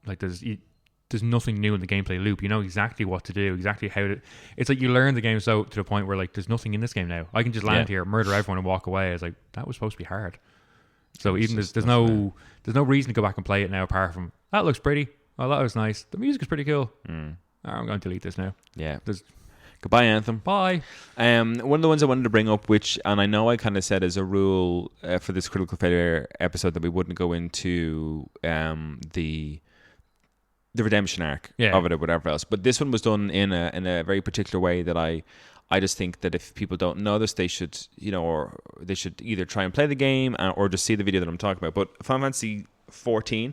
like there's nothing new in the gameplay loop. You know exactly what to do, exactly how to. It's like you learn the game so to the point where like there's nothing in this game now. I can just land here, murder everyone, and walk away. It's like that was supposed to be hard. So even there's no reason to go back and play it now apart from that looks pretty. Oh, that was nice. The music is pretty cool. I'm going to delete this now. Yeah. Goodbye, Anthem. Bye. One of the ones I wanted to bring up, and I know I kind of said as a rule for this critical failure episode that we wouldn't go into the redemption arc of it or whatever else, but this one was done in a very particular way that I just think that if people don't know this, they should or they should either try and play the game or just see the video that I'm talking about. But Final Fantasy 14,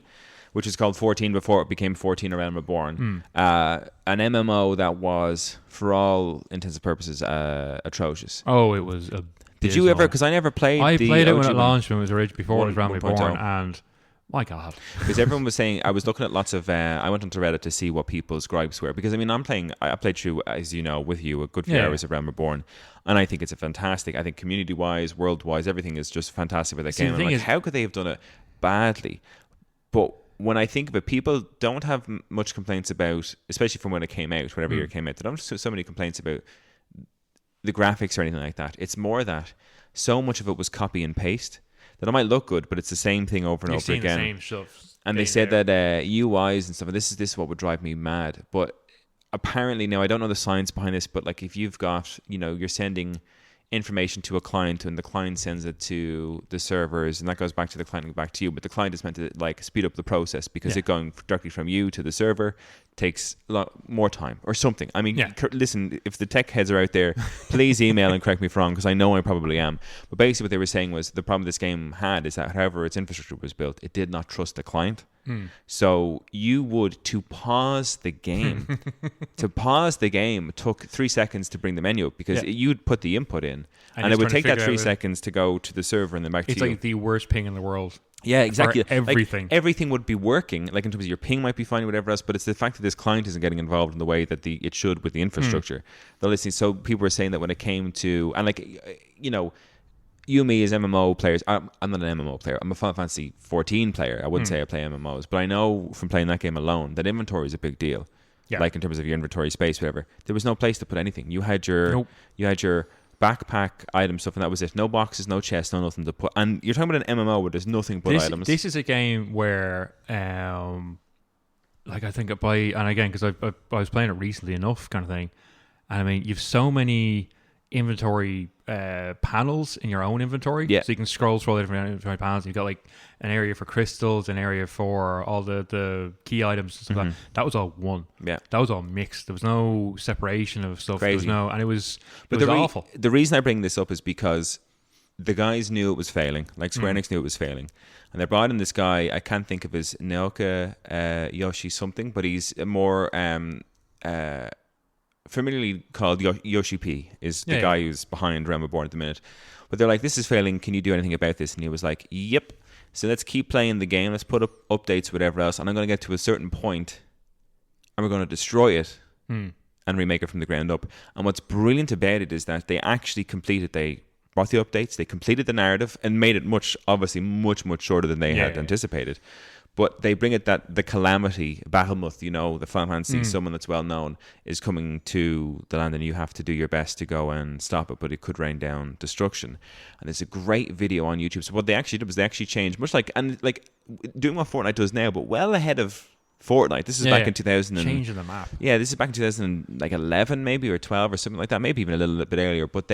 which is called 14 before it became 14 A Realm Reborn. An MMO that was, for all intents and purposes, atrocious. Oh, it was abysmal. Did you ever? Because I never played. I played it when it launched, when it was originally before it was Realm Reborn, and my God. Because everyone was saying, I was looking at lots of, I went onto Reddit to see what people's gripes were. Because I mean, I played through, as you know, with you, a good few hours of Realm Reborn, and I think it's I think community-wise, world-wise, everything is just fantastic with that game. I'm like, how could they have done it badly? But when I think of it, people don't have much complaints about, especially from when it came out, whatever year it came out, they don't have so many complaints about the graphics or anything like that. It's more that so much of it was copy and paste that it might look good, but it's the same thing over and over again. The same stuff. And they said that UIs and stuff, and this is what would drive me mad. But apparently, now I don't know the science behind this, but like if you've got, you're sending information to a client and the client sends it to the servers and that goes back to the client and back to you, but the client is meant to like speed up the process because it's going directly from you to the server takes a lot more time or something. I mean, Yeah. listen, if the tech heads are out there, please email and correct me if wrong, because I know I probably am. But basically what they were saying was the problem this game had is that however its infrastructure was built, it did not trust the client. So you would, to pause the game, took 3 seconds to bring the menu up, because you'd put the input in and it would take that 3 seconds to go to the server and then back to you. It's like the worst ping in the world. Yeah, exactly. Everything. Like, everything would be working, like in terms of your ping might be fine, whatever else, but it's the fact that this client isn't getting involved in the way that it should with the infrastructure. They're listening. So people were saying that when it came to, and like, you know, you and me as MMO players, I'm not an MMO player. I'm a Final Fantasy 14 player. I wouldn't say I play MMOs, but I know from playing that game alone that inventory is a big deal. Yeah. Like in terms of your inventory space, whatever. There was no place to put anything. You had your backpack item stuff, and that was it. No boxes, no chests, no nothing to put. And you're talking about an MMO where there's nothing but items. This is a game where, like I think and again, because I was playing it recently enough, kind of thing. And I mean, you've so many inventory panels in your own inventory, so you can scroll through all the different inventory panels. You've got like an area for crystals, an area for all the key items and stuff like that. That was all one. Yeah, that was all mixed. There was no separation of stuff. Crazy. There was no, and it was awful. The reason I bring this up is because the guys knew it was failing. Like Square Enix knew it was failing, and they brought in this guy. I can't think of his Naoka Yoshi something, but he's a more familiarly called Yoshi P is the guy who's behind Realm Reborn at the minute. But they're like, this is failing, can you do anything about this? And he was like, yep. So let's keep playing the game, let's put up updates, whatever else, and I'm going to get to a certain point and we're going to destroy it and remake it from the ground up. And what's brilliant about it is that they actually they brought the updates, they completed the narrative and made it much shorter than they had anticipated. But they bring it that the calamity, Bahamut, you know, the Final Fantasy, someone that's well known, is coming to the land, and you have to do your best to go and stop it, but it could rain down destruction. And there's a great video on YouTube. So what they actually did was they actually changed, much like doing what Fortnite does now, but well ahead of Fortnite. This is back in 2000. Changing the map. Yeah, this is back in 2011 maybe, or 12 or something like that, maybe even a little bit earlier. But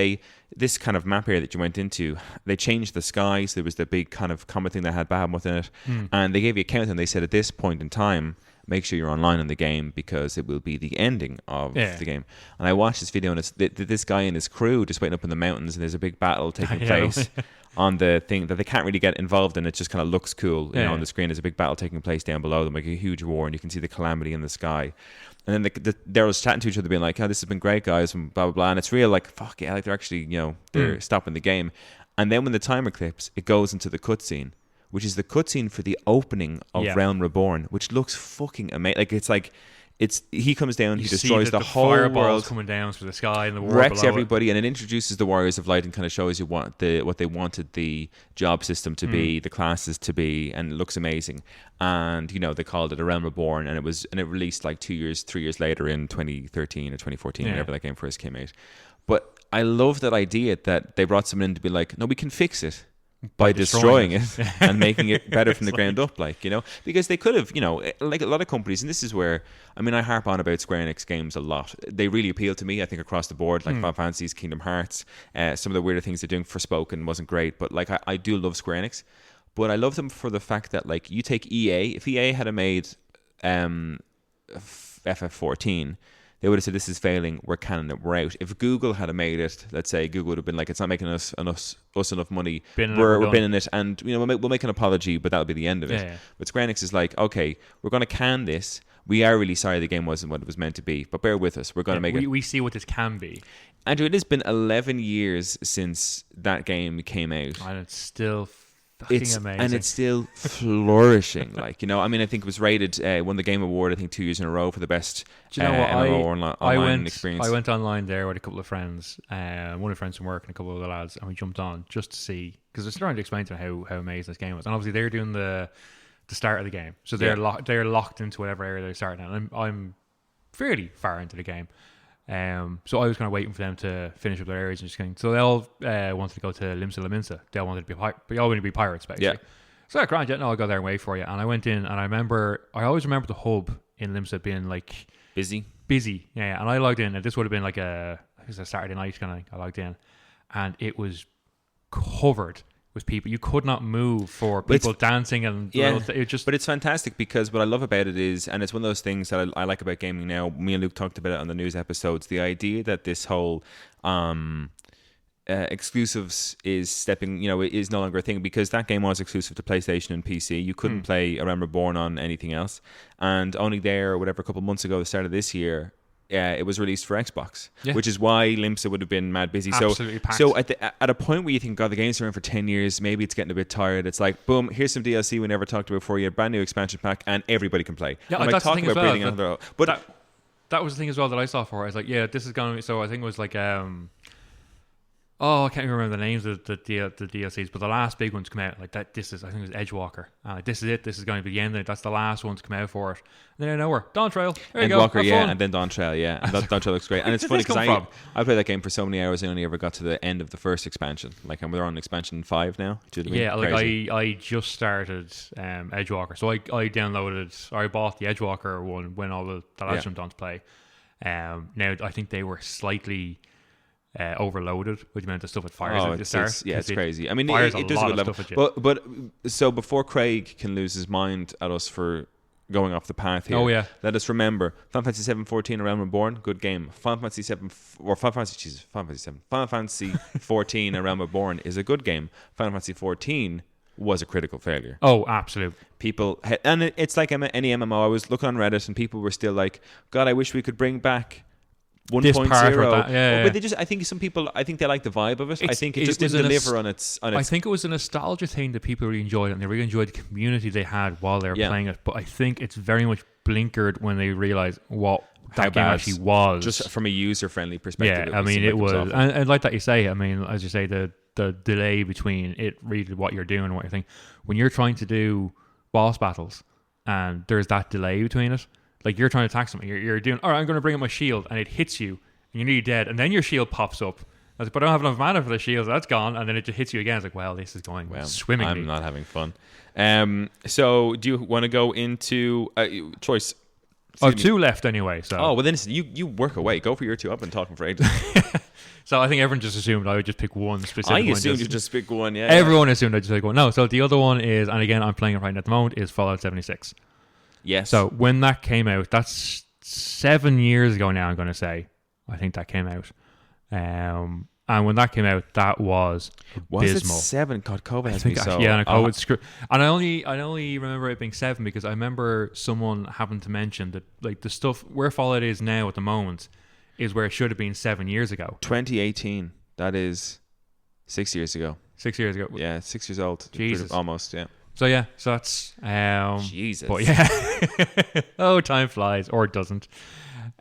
this kind of map area that you went into, they changed the skies. There was the big kind of comet thing that had Bahamut in it. And they gave you a countdown. They said at this point in time, make sure you're online in the game because it will be the ending of the game. And I watched this video, and it's this guy and his crew just waiting up in the mountains, and there's a big battle taking place on the thing that they can't really get involved in. It just kind of looks cool, you know, on the screen. There's a big battle taking place down below them, like a huge war, and you can see the calamity in the sky. And then they're all chatting to each other, being like, "Oh, this has been great, guys," and blah blah blah. And it's real, like, fuck yeah, like they're actually, you know, they're stopping the game. And then when the timer clips, it goes into the cutscene, which is the cutscene for the opening of Realm Reborn, which looks fucking amazing. He comes down, he destroys the whole world, coming down through the sky, and the war wrecks below everybody, and it introduces the Warriors of Light and kind of shows you what they wanted the job system to be, the classes to be, and it looks amazing. And you know, they called it a Realm Reborn, and it released like 3 years later in 2013 or 2014, whenever that game first came out. But I love that idea that they brought someone in to be like, no, we can fix it by destroying it and making it better from the ground up, like, you know, because they could have, you know, like a lot of companies, and this is where, I mean, I harp on about Square Enix games a lot. They really appeal to me, I think, across the board, like Final Fantasies, Kingdom Hearts, some of the weirder things they're doing. Forspoken wasn't great, but like I do love Square Enix, but I love them for the fact that, like, you take EA, if EA had made FF14, they would have said, this is failing, we're canning it, we're out. If Google had made it, let's say Google would have been like, it's not making us enough money, we're binning it, and you know, we'll make an apology, but that'll be the end of it. But Square Enix is like, okay, we're going to can this, we are really sorry the game wasn't what it was meant to be, but bear with us, we're going to make it. We see what this can be. Andrew, it has been 11 years since that game came out. And it's still amazing. And it's still flourishing. Like, you know, I mean, I think it was rated, won the Game Award, I think 2 years in a row for the best MMO online experience. I went online there with a couple of friends, one of the friends from work and a couple of other lads, and we jumped on just to see, because they're starting to explain to me how amazing this game was. And obviously they're doing the start of the game, so they're locked into whatever area they're starting at. And I'm fairly far into the game. So I was kind of waiting for them to finish up their areas and just going. So they all wanted to go to Limsa Laminsa. They all wanted to be all wanted to be pirates, basically. Yeah. So grand, no, I'll go there and wait for you. And I went in, and I always remember the hub in Limsa being like busy. Yeah. And I logged in, and this would have been like a Saturday night kind of thing. I logged in, and it was covered with people. You could not move for people dancing and But it's fantastic because what I love about it is, and it's one of those things that I like about gaming now. Me and Luke talked about it on the news episodes. The idea that this whole exclusives is is no longer a thing, because that game was exclusive to PlayStation and PC. You couldn't play A Realm Reborn on anything else, and only a couple months ago, the start of this year, it was released for Xbox, which is why Limsa would have been mad busy. Absolutely packed. So at a point where you think, God, the game's been around for 10 years, maybe it's getting a bit tired. It's like, boom, here's some DLC we never talked about before you, a brand new expansion pack, and everybody can play. Yeah, I'm that's the thing as well. But that was the thing as well that I saw for it. I was like, this is going to be, so I think it was like, I can't even remember the names of the DLCs, but the last big one to come out, like that, I think it was Edgewalker. This is it. This is going to be the end of it. That's the last one to come out for it. And then I know where Dawn Trail. There you go. Edgewalker, and then Dawn Trail, And Dawn Trail looks great. And it's funny because I played that game for so many hours and only ever got to the end of the first expansion. Like, we're on expansion 5 now. Do you know what I mean? I just started Edgewalker, so I bought the Edgewalker one when all the lads jumped on to play. Now I think they were slightly overloaded with the amount of stuff it fires at the start. It's crazy. I mean, it does a good level. But so before Craig can lose his mind at us for going off the path here, let us remember Final Fantasy 7-14 A Realm Reborn, good game. Final Fantasy 14 A Realm Reborn is a good game. Final Fantasy 14 was a critical failure. Oh, absolutely. People, and it's like any MMO. I was looking on Reddit and people were still like, God, I wish we could bring back 1.0. But they just, I think some people, they like the vibe of it. I think it just didn't deliver on its. I think it was a nostalgia thing that people really enjoyed, and they really enjoyed the community they had while they were playing it. But I think it's very much blinkered when they realize what that game actually was. Just from a user-friendly perspective. Yeah, I mean, it was. And like that you say, I mean, as you say, the delay between it really what you're doing and what you're thinking. When you're trying to do boss battles and there's that delay between it, like you're trying to attack something, you're doing, all right, I'm going to bring up my shield, and it hits you, and you're nearly dead, and then your shield pops up. I was like, but I don't have enough mana for the shield, so that's gone, and then it just hits you again. It's like, well, this is going swimmingly. I'm not having fun. So do you want to go into choice? I have 2 left anyway. So. Oh, well then you work away. Go for your 2. I've been talking for ages. So I think everyone just assumed I would just pick one specific one. I assumed you just pick one, yeah. Everyone assumed I'd just pick one. No, so the other one is, and again, I'm playing it right now at the moment, is Fallout 76. Yes. So when that came out, that's 7 years ago now, I'm going to say. I think that came out. And when that came out, that was abysmal. Was it 7? God, COVID has me so... Yeah, and COVID screwed. And I only remember it being 7 because I remember someone having to mention that, like, the stuff where Fallout is now at the moment is where it should have been 7 years ago. 2018. That is 6 years ago. 6 years ago. Yeah, 6 years old. Jesus. Almost, yeah. So that's Jesus. But yeah. Oh, time flies, or it doesn't.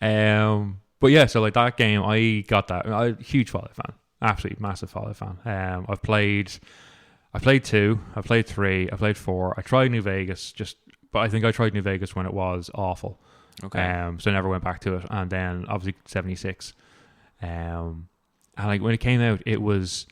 But yeah, so like that game, I got that. I'm a huge Fallout fan. Absolutely massive Fallout fan. I played 2, I played 3, I played 4. I tried New Vegas, but I think I tried New Vegas when it was awful. Okay. So I never went back to it. And then obviously 76. And like when it came out, it was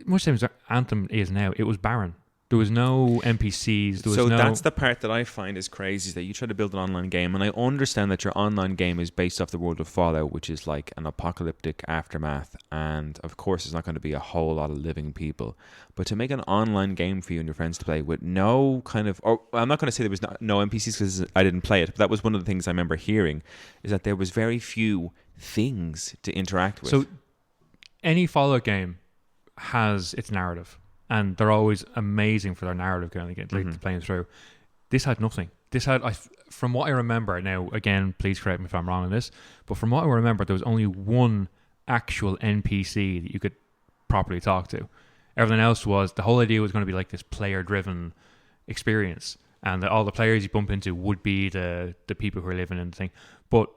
much the same as Anthem is now. It was barren. There was no NPCs. That's the part that I find is crazy, is that you try to build an online game, and I understand that your online game is based off the world of Fallout, which is like an apocalyptic aftermath, and of course there's not going to be a whole lot of living people. But to make an online game for you and your friends to play with no kind of... Or I'm not going to say there was no NPCs because I didn't play it, but that was one of the things I remember hearing, is that there was very few things to interact with. So any Fallout game has its narrative. And they're always amazing for their narrative going playing through. This had nothing. From what I remember, now again, please correct me if I'm wrong on this, but from what I remember, there was only one actual NPC that you could properly talk to. Everything else was, the whole idea was going to be like this player-driven experience, and that all the players you bump into would be the people who are living in the thing. But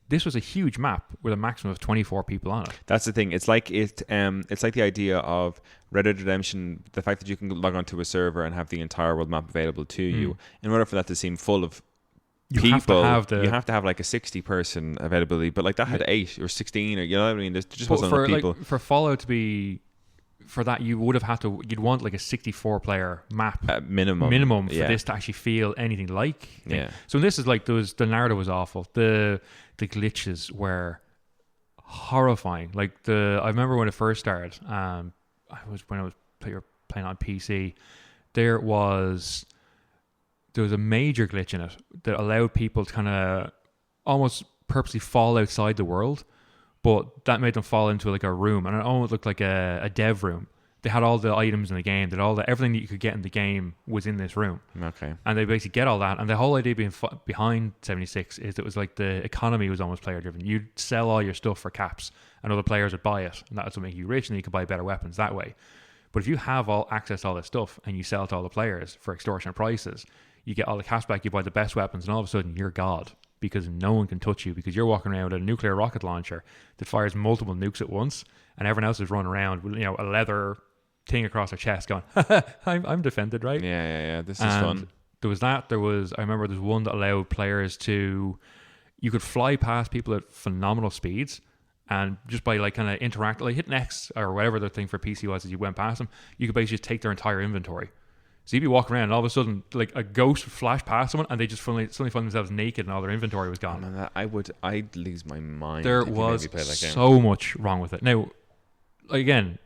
this was a huge map with a maximum of 24 people on it. That's the thing. It's like the idea of Red Dead Redemption, the fact that you can log onto a server and have the entire world map available to you. In order for that to seem full of people, you have to have like a 60-person availability. But like that had 8 or 16, or you know what I mean? There just wasn't enough people. Like, for Fallout to be... For that, you would have had to... You'd want like a 64-player map. Minimum for this to actually feel anything like. Yeah. So this is like... The narrative was awful. The glitches were horrifying. Like I remember when it first started, when I was playing on PC, there was a major glitch in it that allowed people to kind of almost purposely fall outside the world, but that made them fall into like a room, and it almost looked like a dev room. They had all the items in the game, everything that you could get in the game was in this room. Okay. And they basically get all that. And the whole idea behind 76 is it was like the economy was almost player driven. You'd sell all your stuff for caps and other players would buy it. And that would make you rich and you could buy better weapons that way. But if you have all access to all this stuff and you sell it to all the players for extortionate prices, you get all the cash back, you buy the best weapons, and all of a sudden you're God because no one can touch you because you're walking around with a nuclear rocket launcher that fires multiple nukes at once and everyone else is running around with, a leather thing across their chest going, I'm defended, right? Yeah. This is fun. There was that. I remember there's one that allowed players you could fly past people at phenomenal speeds, and just by like kind of interact, like hitting X or whatever the thing for PC was as you went past them, you could basically just take their entire inventory. So you'd be walking around and all of a sudden like a ghost would flash past someone and they just suddenly find themselves naked and all their inventory was gone. Oh, man, I'd lose my mind. There was so much wrong with it. Now, again,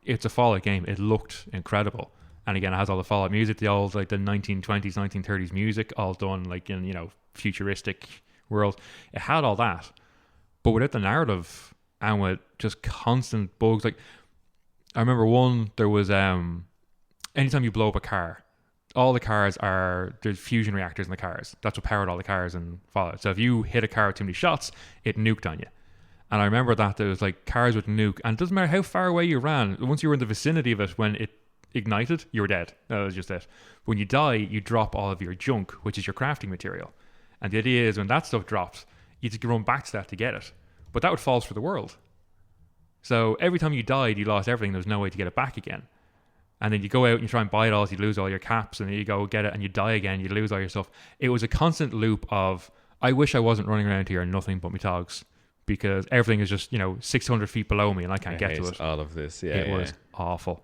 it's a Fallout game. It looked incredible. And again, it has all the Fallout music, the old like the 1920s, 1930s music, all done like in, futuristic world. It had all that. But without the narrative and with just constant bugs. Like, I remember there was anytime you blow up a car, all the cars there's fusion reactors in the cars. That's what powered all the cars in Fallout. So if you hit a car with too many shots, it nuked on you. And I remember that there was like cars with nuke, and it doesn't matter how far away you ran, once you were in the vicinity of it when it ignited, you were dead. That was just it. When you die, you drop all of your junk, which is your crafting material. And the idea is when that stuff drops, you just run back to that to get it. But that would fall for the world. So every time you died, you lost everything. There was no way to get it back again. And then you go out and you try and buy it all, so you lose all your caps, and then you go get it and you die again, you lose all your stuff. It was a constant loop of, I wish I wasn't running around here and nothing but my togs, because everything is just 600 feet below me and I can't get to it. All of this, it was awful.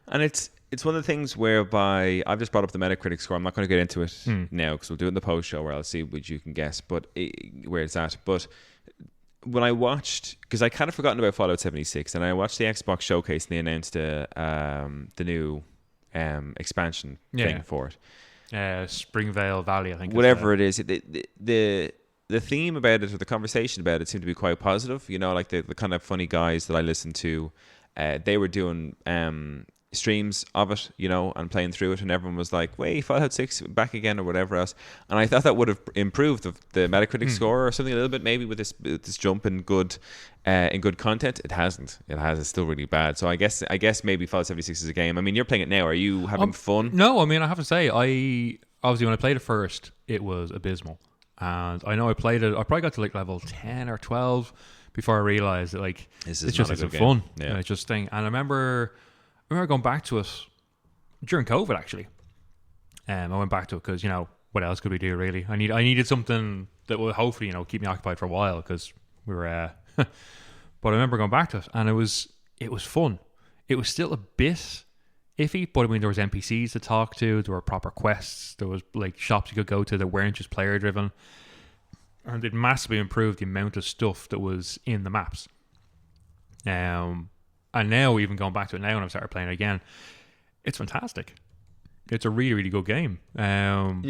And it's one of the things whereby I've just brought up the Metacritic score. I'm not going to get into it now because we'll do it in the post show where I'll see which you can guess, but where it's at. But when I watched, because I kind of forgotten about Fallout 76, and I watched the Xbox showcase and they announced the new expansion thing for it. Springvale Valley, I think. Whatever it is, the theme about it or the conversation about it seemed to be quite positive. Like the kind of funny guys that I listened to, they were doing streams of it, and playing through it, and everyone was like, wait, Fallout 6 back again or whatever else. And I thought that would have improved the Metacritic score or something a little bit, maybe with this jump in good content. It hasn't. It's still really bad. So I guess maybe Fallout 76 is a game. I mean, you're playing it now. Are you having fun? No, I mean, I have to say, obviously when I played it first, it was abysmal. And I know I played it, I probably got to like level 10 or 12 before I realized that like it's just isn't fun. Yeah. It's just thing. And I remember going back to it during COVID actually. I went back to it because, what else could we do really? I needed something that would hopefully, keep me occupied for a while because we were but I remember going back to it and it was fun. It was still a bit iffy, but I mean there was NPCs to talk to, there were proper quests, there was like shops you could go to that weren't just player driven, and it massively improved the amount of stuff that was in the maps. And now even going back to it now when I've started playing it again, it's fantastic. It's a really, really good game. Now,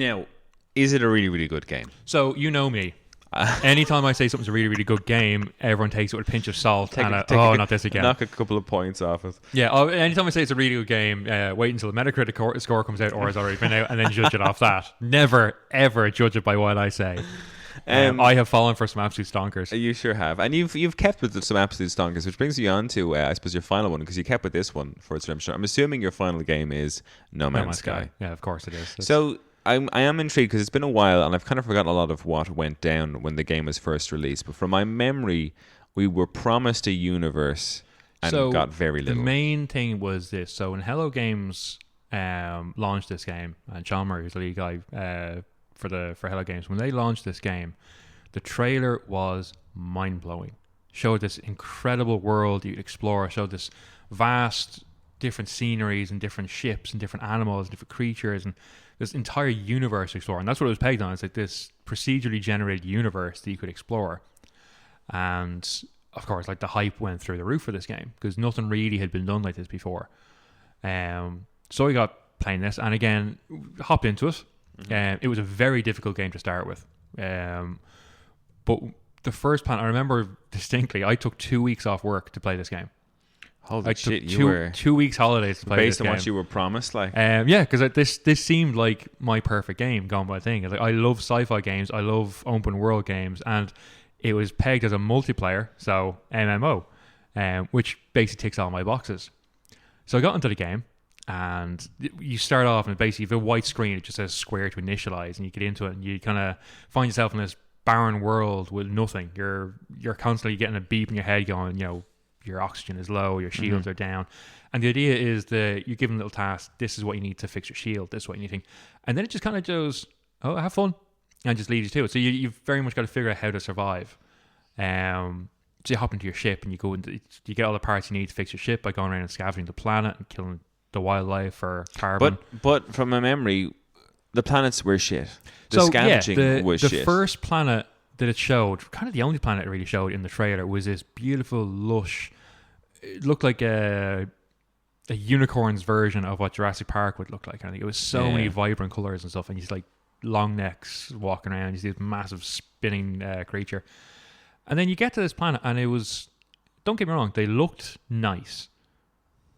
is it a really, really good game? So you know me. Anytime I say something's a really, really good game, everyone takes it with a pinch of salt not this again. Knock a couple of points off it. Yeah, anytime I say it's a really good game, wait until the Metacritic score comes out or has already been out and then judge it off that. Never, ever judge it by what I say. I have fallen for some absolute stonkers. You sure have. And you've kept with some absolute stonkers, which brings you on to, I suppose, your final one, because you kept with this one for its redemption. I'm assuming your final game is No Man's Sky. Yeah, of course it is. So I am intrigued because it's been a while and I've kind of forgotten a lot of what went down when the game was first released. But from my memory, we were promised a universe and got very little. The main thing was this. So when Hello Games launched this game, and Sean Murray is the lead guy for Hello Games, when they launched this game, the trailer was mind-blowing. Showed this incredible world you'd explore, showed this vast different sceneries and different ships and different animals, different creatures, and this entire universe to explore. And that's what it was pegged on. It's like this procedurally generated universe that you could explore. And of course, like the hype went through the roof for this game because nothing really had been done like this before. So I got playing this, and again, hopped into it. It was a very difficult game to start with. But the first planet, I remember distinctly, I took 2 weeks off work to play this game. Holy shit, you were 2 weeks holidays to play this game. Based on what you were promised, like. Yeah, because this seemed like my perfect game gone by thing. Like, I love sci-fi games, I love open world games, and it was pegged as a multiplayer, so MMO, which basically ticks all my boxes. So I got into the game, and you start off and basically you have a white screen. It just says square to initialize, and you get into it, and you kind of find yourself in this barren world with nothing. You're constantly getting a beep in your head going, your oxygen is low, your shields are down. And the idea is that you give them a little task. This is what you need to fix your shield. This is what you need to. And then it just kind of goes, oh, have fun. And just leads you to it. So you've very much got to figure out how to survive. So you hop into your ship and you get all the parts you need to fix your ship by going around and scavenging the planet and killing the wildlife for carbon. But from my memory, the planets were shit. Scavenging was shit. The first planet that it showed, kind of the only planet it really showed in the trailer, was this beautiful, lush. It looked like a unicorn's version of what Jurassic Park would look like. I think it was so many vibrant colors and stuff, and he's like long necks walking around. You see this massive spinning creature, and then you get to this planet, and it was. Don't get me wrong, they looked nice.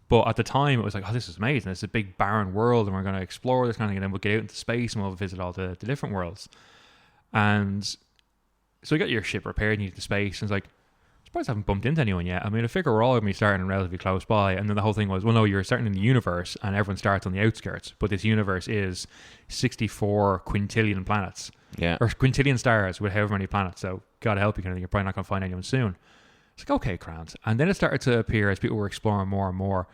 But at the time, it was like, oh, this is amazing. It's a big barren world, and we're going to explore this kind of thing, and then we'll get out into space, and we'll visit all the different worlds. And so you got your ship repaired, and you get to space, and it's like, I'm surprised I haven't bumped into anyone yet. I mean, I figure we're all going to be starting relatively close by. And then the whole thing was, well, no, you're starting in the universe, and everyone starts on the outskirts. But this universe is 64 quintillion planets. Yeah. Or quintillion stars with however many planets. So, God help you, kind of thing. You're probably not going to find anyone soon. It's like, okay, grand. And then it started to appear as people were exploring more and more.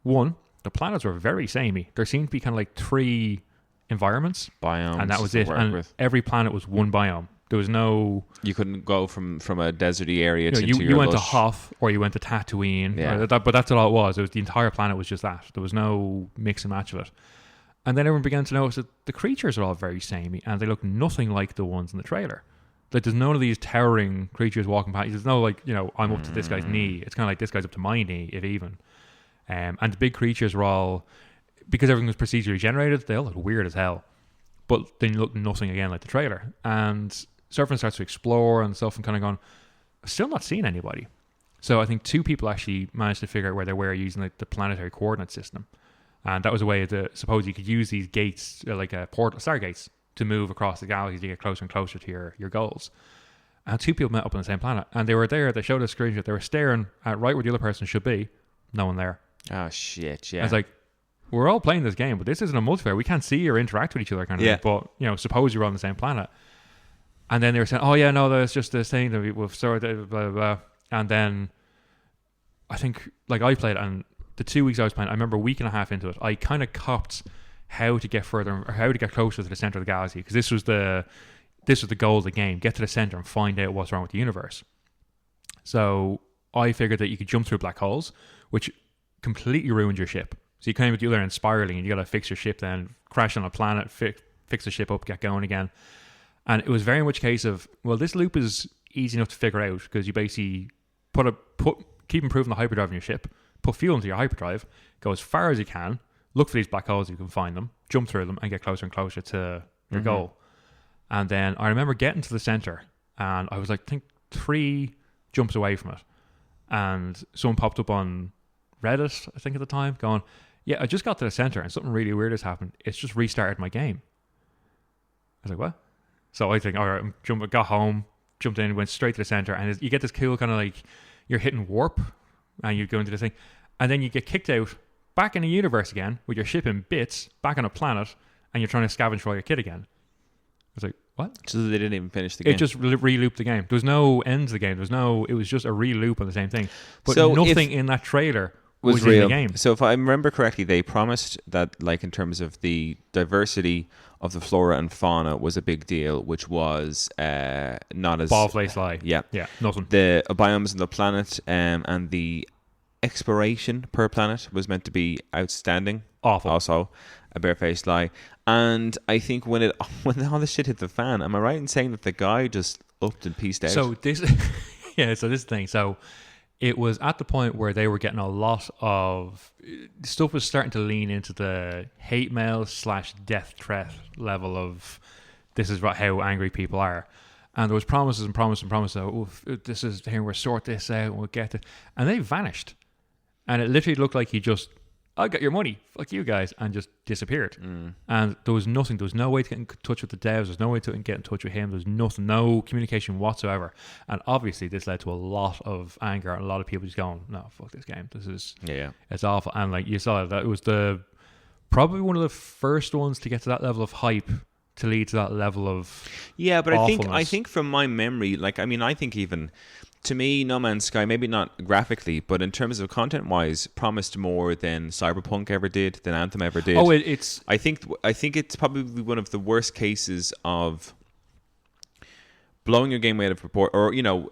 One, the planets were very samey. There seemed to be kind of like 3 environments. Biomes. And that was it. And every planet was one biome. There was no... You couldn't go from a deserty area to you went to Hoth or you went to Tatooine. Yeah. But that's all it was. The entire planet was just that. There was no mix and match of it. And then everyone began to notice that the creatures are all very samey and they look nothing like the ones in the trailer. Like, there's none of these towering creatures walking past. There's no, like, I'm up to this guy's knee. It's kind of like this guy's up to my knee, if even. And the big creatures were all... Because everything was procedurally generated, they all look weird as hell. But they look nothing again like the trailer. And so everyone starts to explore and stuff and kind of going, still not seeing anybody. So I think 2 people actually managed to figure out where they were using the planetary coordinate system. And that was a way to suppose you could use these gates, like stargates, to move across the galaxy to get closer and closer to your goals. And 2 people met up on the same planet. And they were there, they showed a screenshot, they were staring at right where the other person should be. No one there. Oh, shit, yeah. I was like, we're all playing this game, but this isn't a multiplayer. We can't see or interact with each other kind of thing. But, suppose you're on the same planet. And then they were saying, oh, yeah, no, there's just this thing that we've started, blah, blah, blah. And then I think, like, I played, and the 2 weeks I was playing, I remember a week and a half into it, I kind of copped how to get further, or how to get closer to the center of the galaxy, because this was the goal of the game: get to the center and find out what's wrong with the universe. So I figured that you could jump through black holes, which completely ruined your ship. So you came with the other end spiraling, and you got to fix your ship, then crash on a planet, fix the ship up, get going again. And it was very much a case of, well, this loop is easy enough to figure out, because you basically keep improving the hyperdrive in your ship, put fuel into your hyperdrive, go as far as you can, look for these black holes if you can find them, jump through them, and get closer and closer to your goal. And then I remember getting to the center, and I was like, I think 3 jumps away from it. And someone popped up on Reddit, I think at the time, going, yeah, I just got to the center and something really weird has happened. It's just restarted my game. I was like, what? So I think, all right, got home, jumped in, went straight to the center, and you get this cool kind of like, you're hitting warp, and you go into this thing, and then you get kicked out back in the universe again with your ship in bits, back on a planet, and you're trying to scavenge for all your kit again. I was like, what? So they didn't even finish the game. It just re-looped the game. There was no end to the game. It was just a re-loop on the same thing. But so nothing in that trailer was real. In the game. So if I remember correctly, they promised that, like, in terms of the diversity of the flora and fauna was a big deal, which was not as... Ball-face lie. Yeah. Yeah, nothing. The biomes on the planet and the exploration per planet was meant to be outstanding. Awful. Also, a barefaced lie. And I think when all this shit hit the fan, am I right in saying that the guy just upped and pieced out? So this... Yeah, so this thing. So it was at the point where they were getting a lot of stuff was starting to lean into the hate mail / death threat level of this is how angry people are. And there was promises and promises and promises. Oh, this is here. We'll sort this out. We'll get it. And they vanished. And it literally looked like he just, I got your money. Fuck you guys. And just disappeared. And there was nothing. There was no way to get in touch with the devs. There's no way to get in touch with him. There's nothing. No communication whatsoever. And obviously this led to a lot of anger. And a lot of people just going, no, fuck this game. This is, it's awful. And like you saw that it was probably one of the first ones to get to that level of hype, to lead to that level of but awfulness. I think from my memory, like, I mean, I think even to me, No Man's Sky, maybe not graphically, but in terms of content wise, promised more than Cyberpunk ever did, than Anthem ever did. Oh, it's I think it's probably one of the worst cases of blowing your game out of proportion, or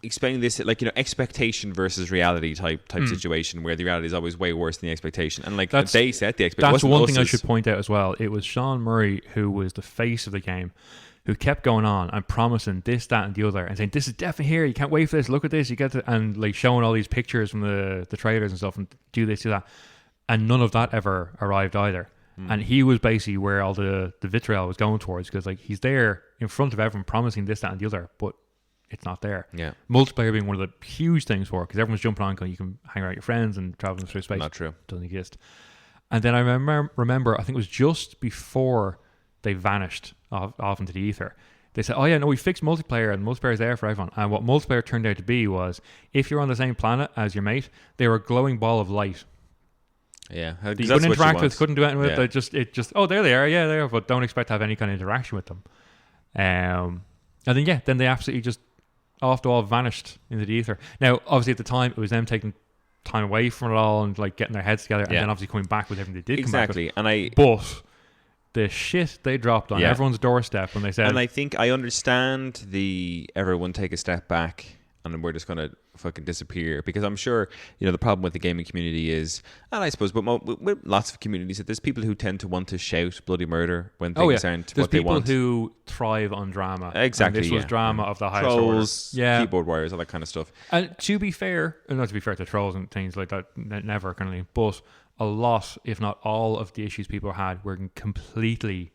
explaining this like expectation versus reality type situation, where the reality is always way worse than the expectation, and like they set the expectation. That's one thing I should point out as well. It was Sean Murray who was the face of the game, who kept going on and promising this, that, and the other, and saying this is definitely here. You can't wait for this. Look at this. You get to, and like showing all these pictures from the trailers and stuff, and do this, do that, and none of that ever arrived either. And he was basically where all the vitriol was going towards, because like he's there in front of everyone promising this, that, and the other, but it's not there. Yeah. Multiplayer being one of the huge things for it, because everyone's jumping on, you can hang around with your friends and traveling through space. Not true. Doesn't exist. And then I remember, I think it was just before they vanished off into the ether. They said, oh yeah, no, we fixed multiplayer, and multiplayer is there for everyone. And what multiplayer turned out to be was, if you're on the same planet as your mate, they were a glowing ball of light. Yeah. That you couldn't interact with, couldn't do anything with. It just, oh, there they are, yeah, they are, but don't expect to have any kind of interaction with them. And then they absolutely just off the wall vanished into the ether. Now, obviously at the time, it was them taking time away from it all and like getting their heads together, and then obviously coming back with everything they did come back with. But the shit they dropped on everyone's doorstep when they said... And I think I understand everyone take a step back and we're just going to fucking disappear, because I'm sure, the problem with the gaming community is, and I suppose, but with lots of communities, that there's people who tend to want to shout bloody murder when things aren't what they want. There's people who thrive on drama. Exactly. And this was drama of the highest trolls, order. Keyboard warriors, all that kind of stuff. And to be fair, not to be fair to trolls and things like that, never currently, but a lot, if not all, of the issues people had were completely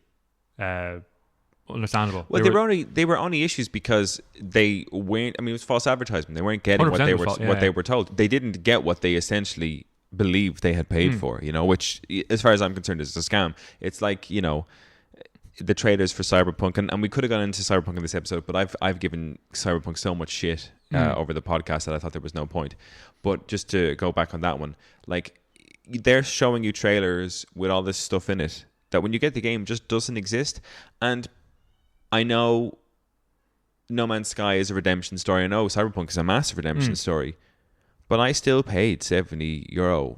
understandable. Well, they were only issues because they weren't. I mean, it was false advertisement. They weren't getting what they were told. They didn't get what they essentially believed they had paid for. Which, as far as I'm concerned, is a scam. It's like the trailers for Cyberpunk, and we could have gone into Cyberpunk in this episode, but I've given Cyberpunk so much shit over the podcast that I thought there was no point. But just to go back on that one, like, they're showing you trailers with all this stuff in it that when you get the game just doesn't exist. And I know No Man's Sky is a redemption story. I know Cyberpunk is a massive redemption story. But I still paid €70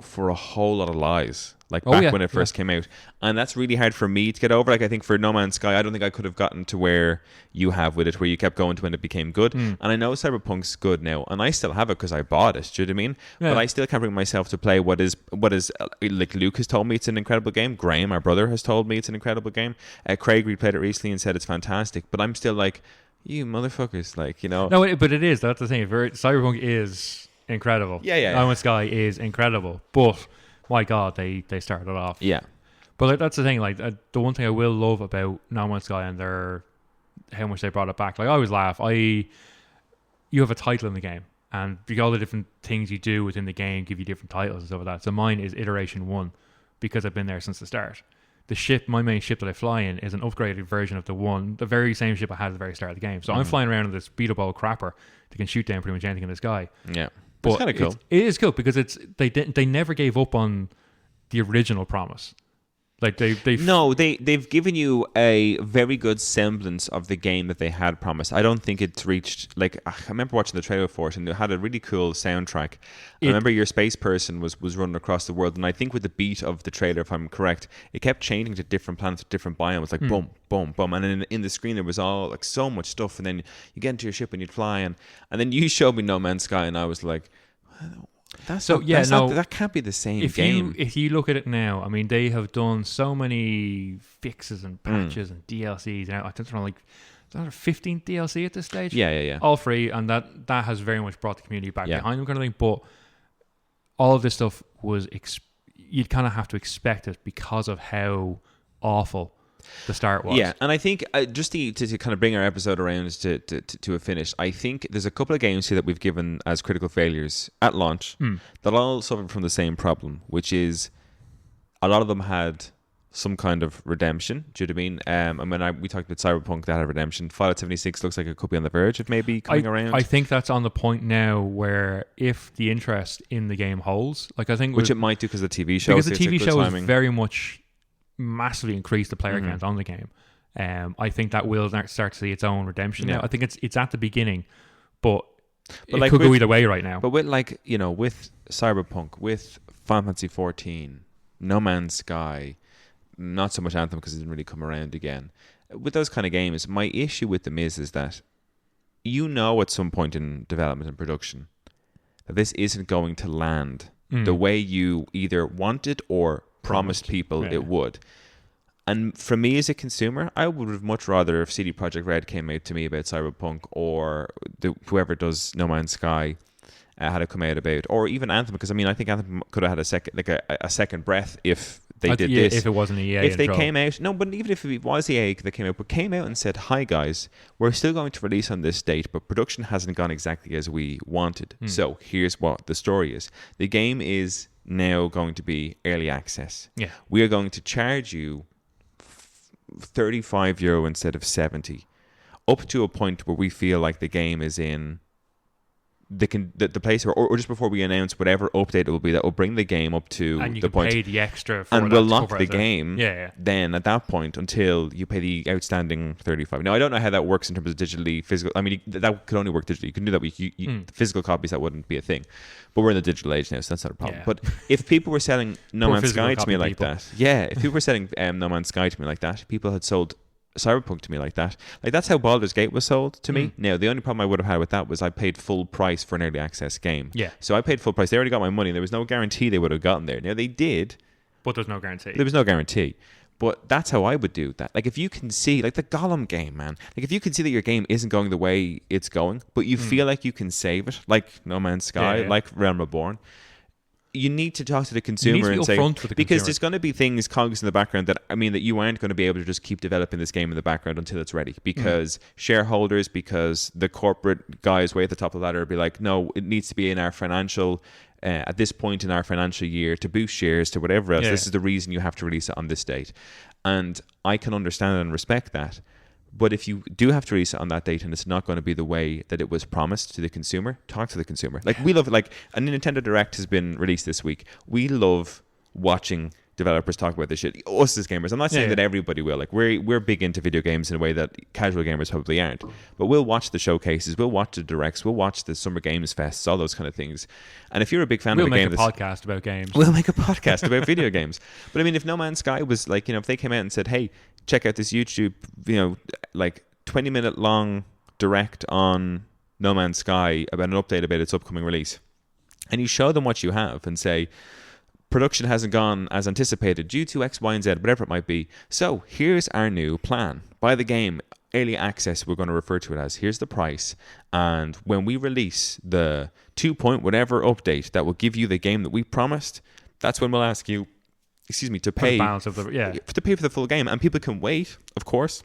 for a whole lot of lies. Like back when it first came out. And that's really hard for me to get over. Like, I think for No Man's Sky, I don't think I could have gotten to where you have with it, where you kept going to when it became good. And I know Cyberpunk's good now, and I still have it because I bought it. Do you know what I mean? Yeah. But I still can't bring myself to play what is like, Luke has told me it's an incredible game. Graham, our brother, has told me it's an incredible game. Craig replayed it recently and said it's fantastic. But I'm still like, you motherfuckers, like, No, but it is. That's the thing. Cyberpunk is incredible. Yeah. No Man's Sky is incredible. But my God, they started it off. Yeah. But like, that's the thing. Like, the one thing I will love about No Man's Sky and how much they brought it back. Like, I always laugh. You have a title in the game, and all the different things you do within the game give you different titles and stuff like that. So mine is Iteration 1, because I've been there since the start. My main ship that I fly in is an upgraded version of the very same ship I had at the very start of the game. So I'm flying around in this beat up old crapper that can shoot down pretty much anything in the sky. Yeah. But it's kind of cool. It is cool because they never gave up on the original promise. Like they've given you a very good semblance of the game that they had promised. I don't think it's reached, like, I remember watching the trailer for it, and it had a really cool soundtrack. I remember your space person was running across the world, and I think with the beat of the trailer, if I'm correct, it kept changing to different planets, different biomes, like boom, boom, boom, and then in the screen there was all like so much stuff, and then you get into your ship and you'd fly, and then you showed me No Man's Sky, and I was like, that can't be the same game. If you look at it now, I mean, they have done so many fixes and patches and DLCs. And I think they're on like 15th DLC at this stage. Yeah. All free, and that has very much brought the community back Yeah. behind them, kind of thing. But all of this stuff was you'd kind of have to expect it because of how awful the start was. Yeah, and I think just to kind of bring our episode around to a finish, I think there's a couple of games here that we've given as critical failures at launch that all suffered from the same problem, which is a lot of them had some kind of redemption. Do you know what I mean? I mean, we talked about Cyberpunk that had redemption. Fallout 76 looks like it could be on the verge of maybe coming around. I think that's on the point now where if the interest in the game holds, like I think, which it might do because the TV show. Because the TV show has very much massively increased the player count on the game. I think that will start to see its own redemption now. I think it's at the beginning, but it like could go either way right now. But with with Cyberpunk, with Final Fantasy 14, No Man's Sky, not so much Anthem because it didn't really come around again. With those kind of games, my issue with them is that at some point in development and production that this isn't going to land the way you either wanted or promised people it would. And for me as a consumer, I would have much rather if CD Projekt Red came out to me about Cyberpunk, or whoever does No Man's Sky had it come out about, or even Anthem, because I mean I think Anthem could have had a second breath if they did this. If it wasn't EA, if they came out, but even if it was EA that came out and said, "Hi guys, we're still going to release on this date, but production hasn't gone exactly as we wanted. So here's what the story is: the game is now going to be early access. Yeah, we are going to charge you €35 instead of 70, up to a point where we feel like the game is in the place, or just before we announce whatever update it will be that will bring the game up to and you the can point, pay the extra for and that we'll to lock cover the it. game. Yeah. Then at that point, until you pay the outstanding 35. Now I don't know how that works in terms of digitally physical. I mean that could only work digitally. You can do that with the physical copies. That wouldn't be a thing. But we're in the digital age now, so that's not a problem. Yeah. But if people were selling No Man's Sky to me like people. that, if people were selling No Man's Sky to me like that, people had sold Cyberpunk to me like that. Like that's how Baldur's Gate was sold to me. Now the only problem I would have had with that was I paid full price for an early access game. Yeah. So I paid full price. They already got my money. There was no guarantee they would have gotten there. Now they did, but there's no guarantee. There was no guarantee. But that's how I would do that. Like if you can see, like the Gollum game, man. Like if you can see that your game isn't going the way it's going, but you feel like you can save it, like No Man's Sky, like Realm Reborn. You need to talk to the consumer and say, because there's going to be things, cogs in the background that you aren't going to be able to just keep developing this game in the background until it's ready. Because shareholders, because the corporate guys way at the top of the ladder will be like, no, it needs to be in our financial, at this point in our financial year to boost shares to whatever else. This is the reason you have to release it on this date. And I can understand and respect that. But if you do have to release it on that date and it's not going to be the way that it was promised to the consumer, talk to the consumer. Like we love, like a Nintendo Direct has been released this week. We love watching developers talk about this shit. Us as gamers, I'm not saying that everybody will. Like we're big into video games in a way that casual gamers probably aren't. But we'll watch the showcases, we'll watch the directs, we'll watch the Summer Games Fests, all those kind of things. And if you're a big fan of a game, we'll make a podcast about games. We'll make a podcast about video games. But I mean, if No Man's Sky was like, if they came out and said, hey, check out this YouTube, like 20-minute long direct on No Man's Sky about an update about its upcoming release, and you show them what you have and say, production hasn't gone as anticipated due to X, Y, and Z, whatever it might be. So here's our new plan. Buy the game, early access, we're going to refer to it as. Here's the price. And when we release the 2-point whatever update that will give you the game that we promised, that's when we'll ask you, to pay to pay for the full game. And people can wait, of course,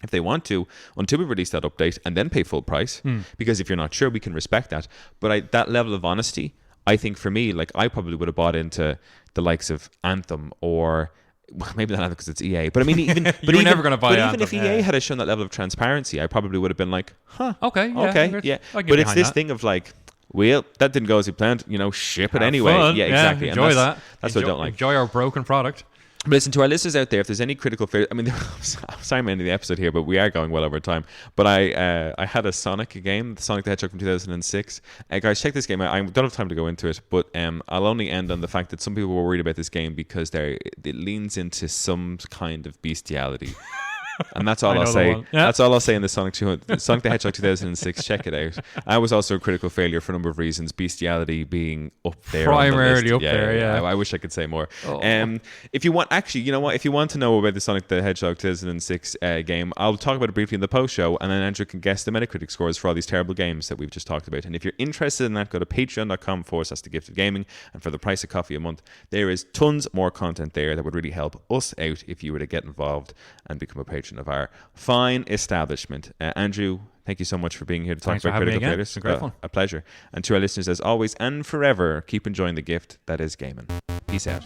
if they want to, until we release that update and then pay full price. Because if you're not sure, we can respect that. But that level of honesty, I think for me, like I probably would have bought into the likes of Anthem, or maybe not Anthem because it's EA. But I mean, even never going to buy Anthem. Even if EA had shown that level of transparency, I probably would have been like, okay, yeah. But it's this thing of like, well, that didn't go as we planned. Ship it anyway. Fun. Yeah, exactly. Enjoy that. That's what I don't like. Enjoy our broken product. But listen, to our listeners out there, if there's any critical failure, I'm sorry I'm ending the episode here, but we are going well over time. But I had a Sonic game, Sonic the Hedgehog from 2006. Guys, check this game out. I don't have time to go into it, but I'll only end on the fact that some people were worried about this game because it leans into some kind of bestiality. And that's all I know I'll the say. one. Yeah. That's all I'll say in the Sonic the Hedgehog 2006. Check it out. I was also a critical failure for a number of reasons. Bestiality being up there, Primarily on the list. up there, yeah. I wish I could say more. Oh. If you want, actually, you know what? If you want to know about the Sonic the Hedgehog 2006 game, I'll talk about it briefly in the post show, and then Andrew can guess the Metacritic scores for all these terrible games that we've just talked about. And if you're interested in that, go to patreon.com/the gift of gaming, and for the price of coffee a month, there is tons more content there that would really help us out if you were to get involved and become a patron of our fine establishment. Andrew, thank you so much for being here to talk Thanks for about having me critical again. failures. It's been great fun. A pleasure. And to our listeners, as always and forever, keep enjoying the gift that is gaming. Peace out.